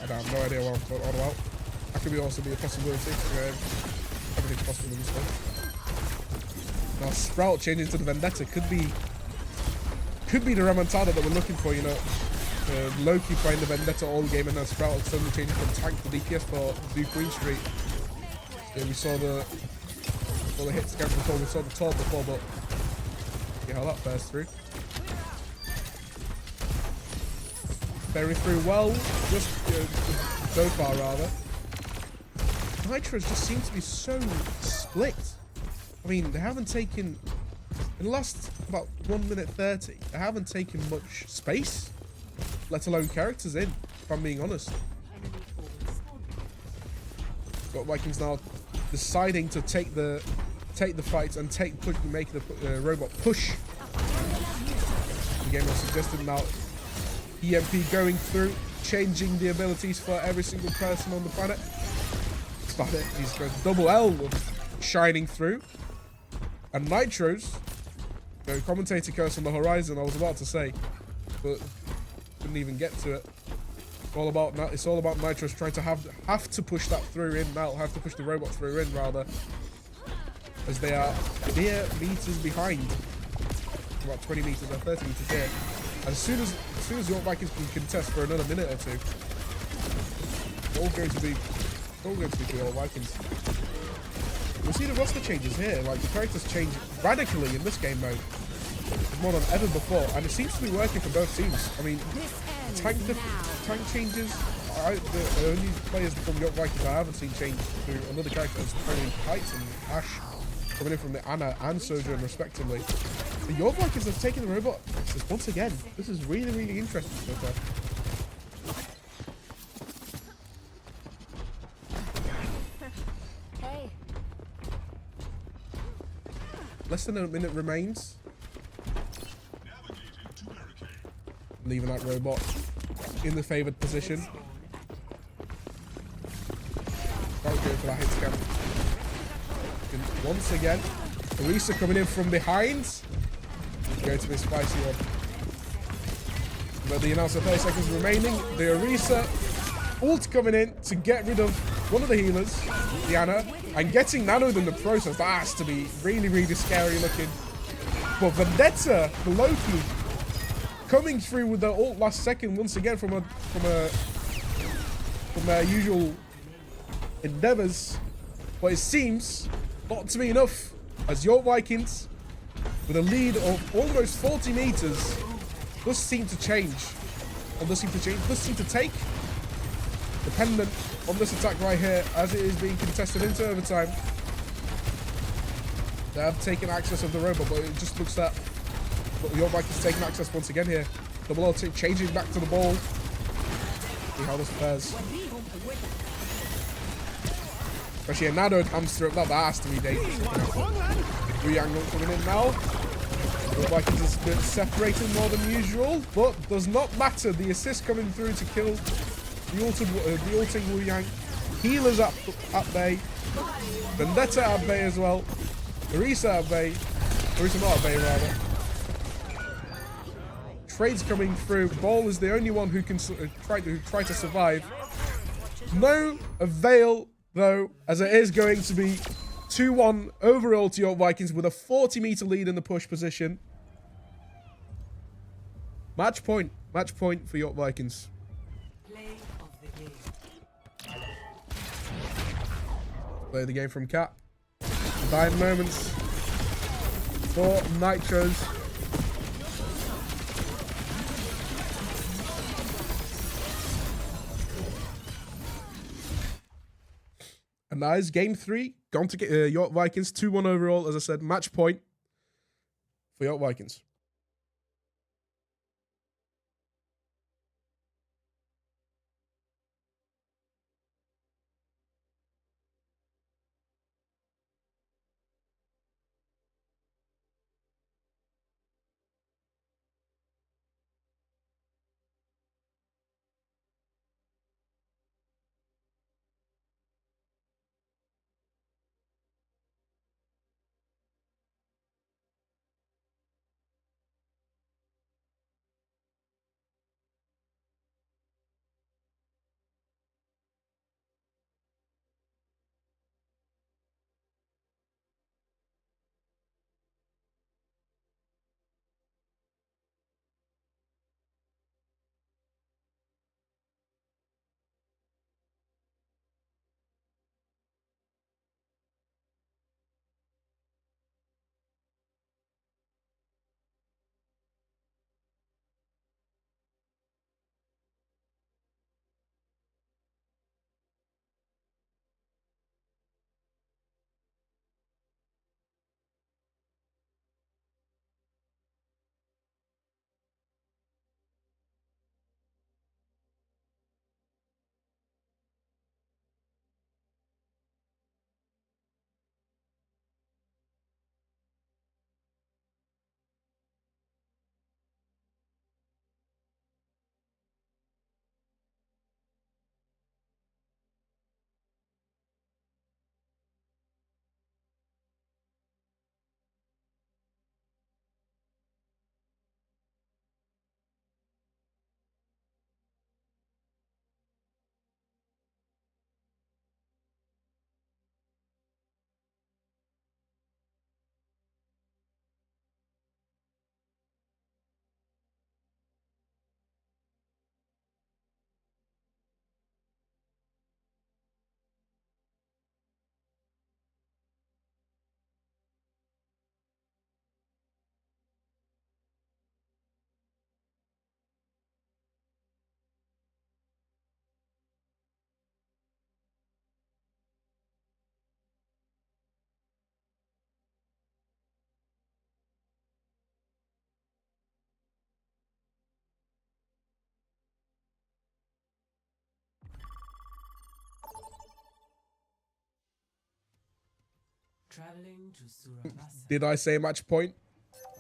I have no idea what I'm on about. That could also be a possibility. Everything's possible in this one. Now Sprout changing to the Vendetta could be the remontada that we're looking for, you know. Loki playing the Vendetta all game and then Sprout suddenly changing from tank to DPS for Blue Queen Street. Yeah, we saw the hits again before, we saw the taunt before, but see how that fares through. Very through well, just so far rather. Nitros just seem to be so split. I mean, they haven't taken, in the last about 1 minute 30, they haven't taken much space, let alone characters in, if I'm being honest. Got Vikings now deciding to take the fight and make the robot push. The game was suggested now EMP going through, changing the abilities for every single person on the planet. Stop it, he's got double L shining through. And Nitros, the commentator curse on the horizon, I was about to say, but couldn't even get to it. It's all about Nitros trying to have to push that through in now, have to push the robot through in rather, as they are mere meters behind, about 20 meters or 30 meters here. And as soon as York Vikings can contest for another minute or two, it's all going to be for York Vikings. We'll see the roster changes here, like the characters change radically in this game mode, more than ever before, and it seems to be working for both teams. I mean, tank changes, the only players from York Vikings I haven't seen change to another character is probably Heights and Ash, coming in from the Ana and Sojourn respectively. The York Vikings have taken the robot once again. This is really, really interesting so far. Less than a minute remains. Leaving that robot in the favoured position. Don't go for that hit scan. And once again, Orisa coming in from behind. Going to be a spicy one. But the announcer 30 seconds remaining. The Orisa ult coming in to get rid of one of the healers, Diana, and getting nanoed in the process. That has to be really, really scary looking. But Vendetta, the Loki, coming through with the ult last second once again from their usual endeavors. But it seems not to be enough, as York Vikings, with a lead of almost 40 meters, does seem to change. Or does seem to take, dependent on this attack right here, as it is being contested into overtime. They have taken access of the robot, but it just looks that York Vikings taking access once again here. Double ult changing back to the ball. See how this fares. Especially a nano comes through. That has to be dangerous. Ruyang coming in now. York Vikings is a bit separated more than usual, but does not matter. The assist coming through to kill the ulting Wu Yang. Healers at bay. Vendetta at bay as well. Orisa at bay. Orisa not at bay rather. Trades coming through. Ball is the only one who can try to survive. No avail though, as it is going to be 2-1 overall to York Vikings with a 40-meter lead in the push position. Match point for York Vikings. Play the game from Cat. Dying moments for Nitros. And that is game 3. Gone to get York Vikings 2-1 overall. As I said, match point for York Vikings. Traveling to Suravasa. Did I say match point?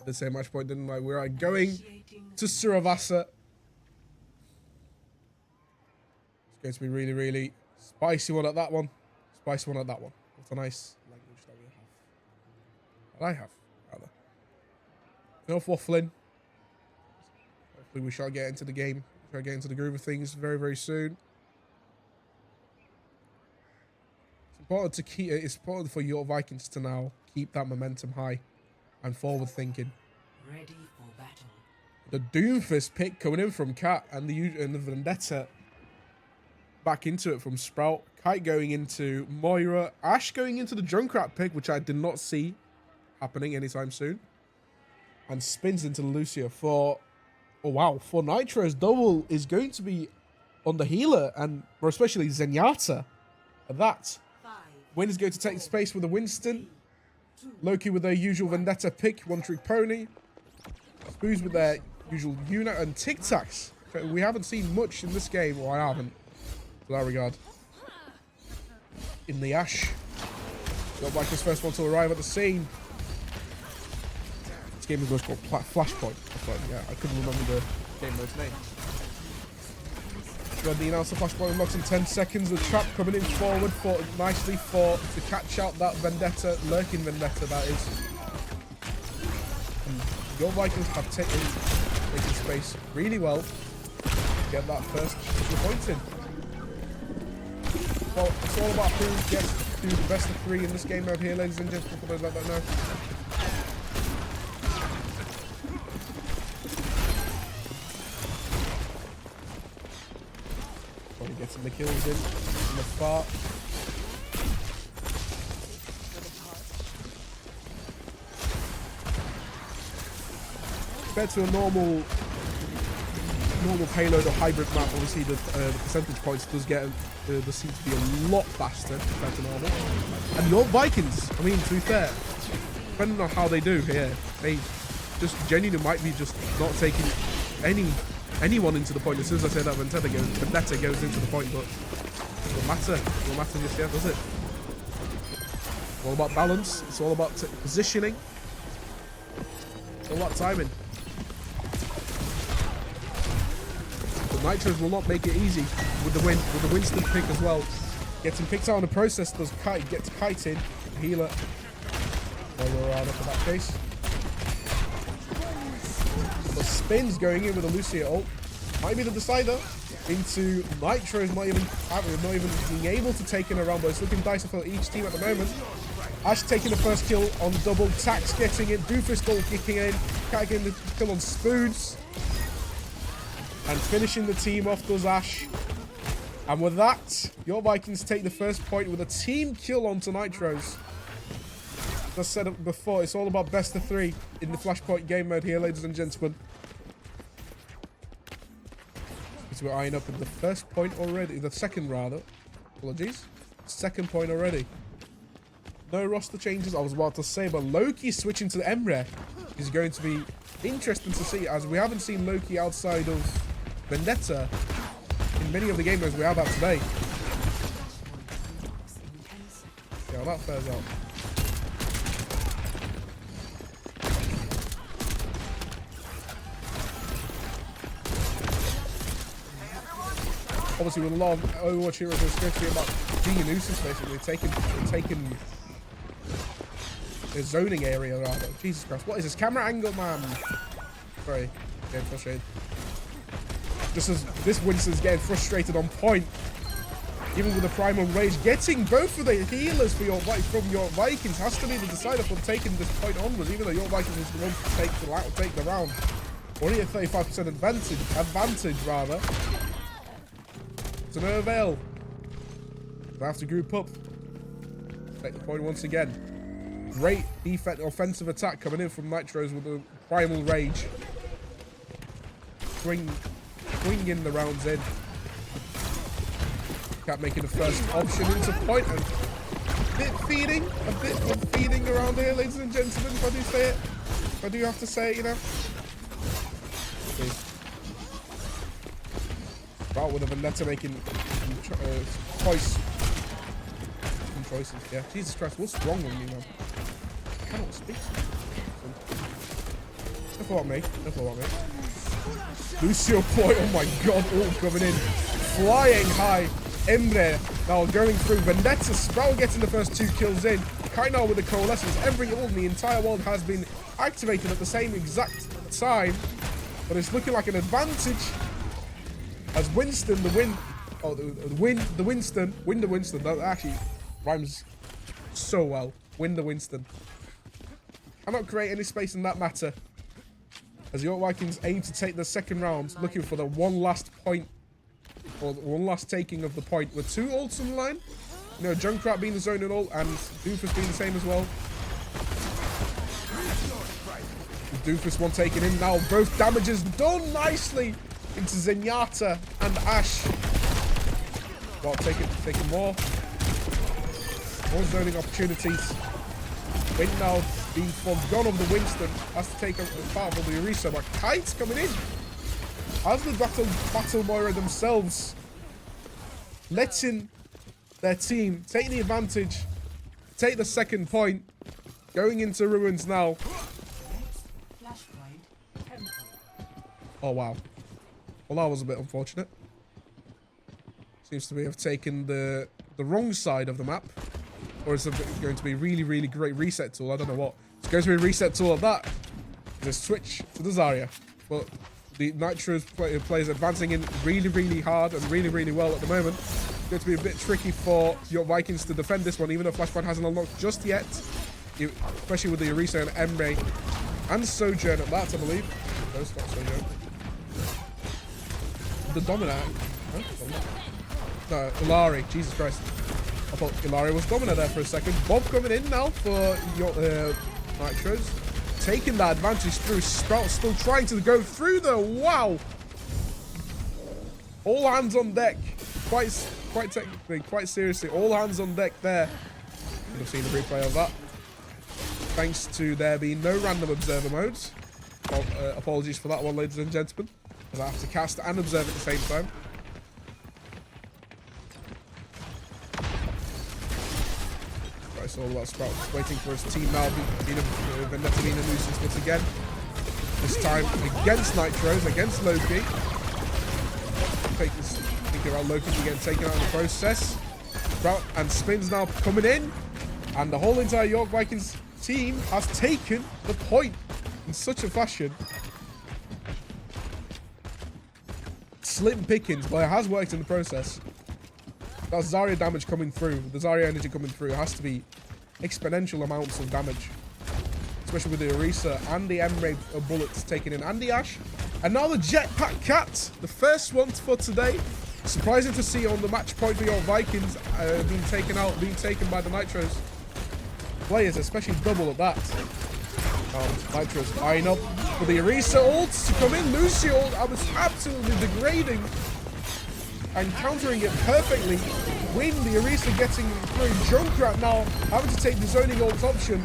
I did say match point, didn't I? We are going to Suravasa. It's going to be really, really spicy one at that one. Spicy one at that one. What a nice language that we have. That I have, rather. Enough waffling. Hopefully we shall get into the game. We shall get into the groove of things very, very soon. It's important for your Vikings to now keep that momentum high and forward thinking. Ready for battle. The Doomfist pick coming in from Cat and the Vendetta back into it from Sprout. Kite going into Moira. Ash going into the Junkrat pick, which I did not see happening anytime soon. And spins into Lucia for, oh wow, for Nitro's double is going to be on the healer and more especially Zenyatta. That. Win is going to take space with a Winston. Loki with their usual Vendetta pick, one trick pony. Spoos with their usual unit and Tic Tacs. We haven't seen much in this game, or I haven't, to that regard. In the Ash. Got Vikings first one to arrive at the scene. This game is called Flashpoint. Yeah, I couldn't remember the game mode's name. The announcer Flashpoint unlocks in 10 seconds. The trap coming in forward for nicely to catch out that Vendetta, lurking Vendetta that is. And your Vikings have taken space really well to get that first point in. Well, it's all about who gets to the best of 3 in this game mode here, ladies and gentlemen, for those that don't know. Getting the kills in from the far. Compared to a normal payload or hybrid map, obviously the percentage points does get seem to be a lot faster compared to normal. And your Vikings, I mean, to be fair, depending on how they do here, they just genuinely might be just not taking anyone into the point. As soon as I say that Vendetta goes into the point, but it doesn't matter. It doesn't matter just yet, does it? It's all about balance. It's all about positioning. It's all about timing. The Nitros will not make it easy with the Winston pick as well. Getting picked out in the process does gets Kite in, the healer. While we're around for that case. The spins going in with a Lucia ult. Might be the decider into Nitro's not even being able to take in a round, but it's looking dicey for each team at the moment. Ash taking the first kill on double, Tax getting it, Doofus goal kicking in, Cat getting the kill on Spoons. And finishing the team off does Ash. And with that, your Vikings take the first point with a team kill onto Nitros. As I said before, it's all about best of 3 in the Flashpoint game mode here, ladies and gentlemen. So we're eyeing up at the first point already, the second rather. Apologies. Second point already. No roster changes, I was about to say, but Loki switching to the Emre is going to be interesting to see, as we haven't seen Loki outside of Vendetta in many of the game modes we have out today. Yeah, that fares out. Obviously, with a lot of Overwatch heroes, it's going to be about being a nuisance, basically. Taking the zoning area, rather. Jesus Christ, what is this camera angle, man? Sorry, getting frustrated. Just as this Winston's getting frustrated on point, even with the Primal Rage, getting both of the healers from your Vikings has to be the decider for taking this point onwards, even though your Vikings is the one to take the round. Only a 35% advantage, rather. To no avail. They have to group up. Take the point once again. Great offensive attack coming in from Nitros with the Primal Rage. Swinging the rounds in. Cat making the first option into point. And a bit of feeding around here, ladies and gentlemen, if I do say it. If I do have to say it, you know. Please. About with a Vendetta making choice choices. Yeah, Jesus Christ, what's wrong with me, man? I cannot speak. Enough about me. Enough about me. Lucio Boy, oh my god, all coming in. Flying high. Emre now going through. Vendetta Sprout getting the first 2 kills in. Kainar with the coalescence. Every ult in the entire world has been activated at the same exact time. But it's looking like an advantage as Winston, the Winston, that actually rhymes so well. Win the Winston. Cannot create any space in that matter. As the York Vikings aim to take the second round, looking for the one last point, or one last taking of the point, with 2 ults on the line. You know, Junkrat being the zone and ult, and Doofus being the same as well. Doofus one taken in now. Both damages done nicely into Zenyatta and Ash. Well, taking more zoning opportunities. Win now being forgone of the Winston. Has to take a part of the Orisa, but Kite's coming in. As the Battle Moira themselves letting their team take the advantage, take the second point, going into ruins now. Oh wow. Well, that was a bit unfortunate. Seems to have taken the wrong side of the map. Or is it going to be really, really great reset tool? I don't know what. It's going to be a reset tool of that. Just switch to the Zarya. But the Nitros players advancing in really, really hard and really, really well at the moment. It's going to be a bit tricky for your Vikings to defend this one, even though Flashpoint hasn't unlocked just yet. Especially with the Orisa and Emre and Sojourn at that, I believe. No, it's not Sojourn. The Dominant. Huh? No, Ilari. Jesus Christ. I thought Ilari was Domina there for a second. Bob coming in now for your Nitros. Taking that advantage through. Sprout still trying to go through though. Wow. All hands on deck. Quite technically, quite seriously. All hands on deck there. Could have seen the replay of that. Thanks to there being no random observer modes. Well, apologies for that one, ladies and gentlemen. Because I have to cast and observe at the same time. It's all about Sprout waiting for his team now. Vendetta being a nuisance once again. This time against Nitros, against Loki. Thinking about Loki to get taken out in the process. Sprout and Spins now coming in. And the whole entire York Vikings team has taken the point in such a fashion. Slim pickings, but it has worked in the process. That Zarya damage coming through, the Zarya energy coming through, has to be exponential amounts of damage. Especially with the Orisa and the Emre bullets taken in, and the Ash. And now the Jetpack Cat, the first one for today. Surprising to see on the match point for your Vikings being taken by the Nitros players, especially double at that. Nitros eyeing up for the Orisa ults to come in. Lucio ult, I was absolutely degrading. And countering it perfectly. Win the Orisa getting through. Junkrat now having to take the zoning ult option.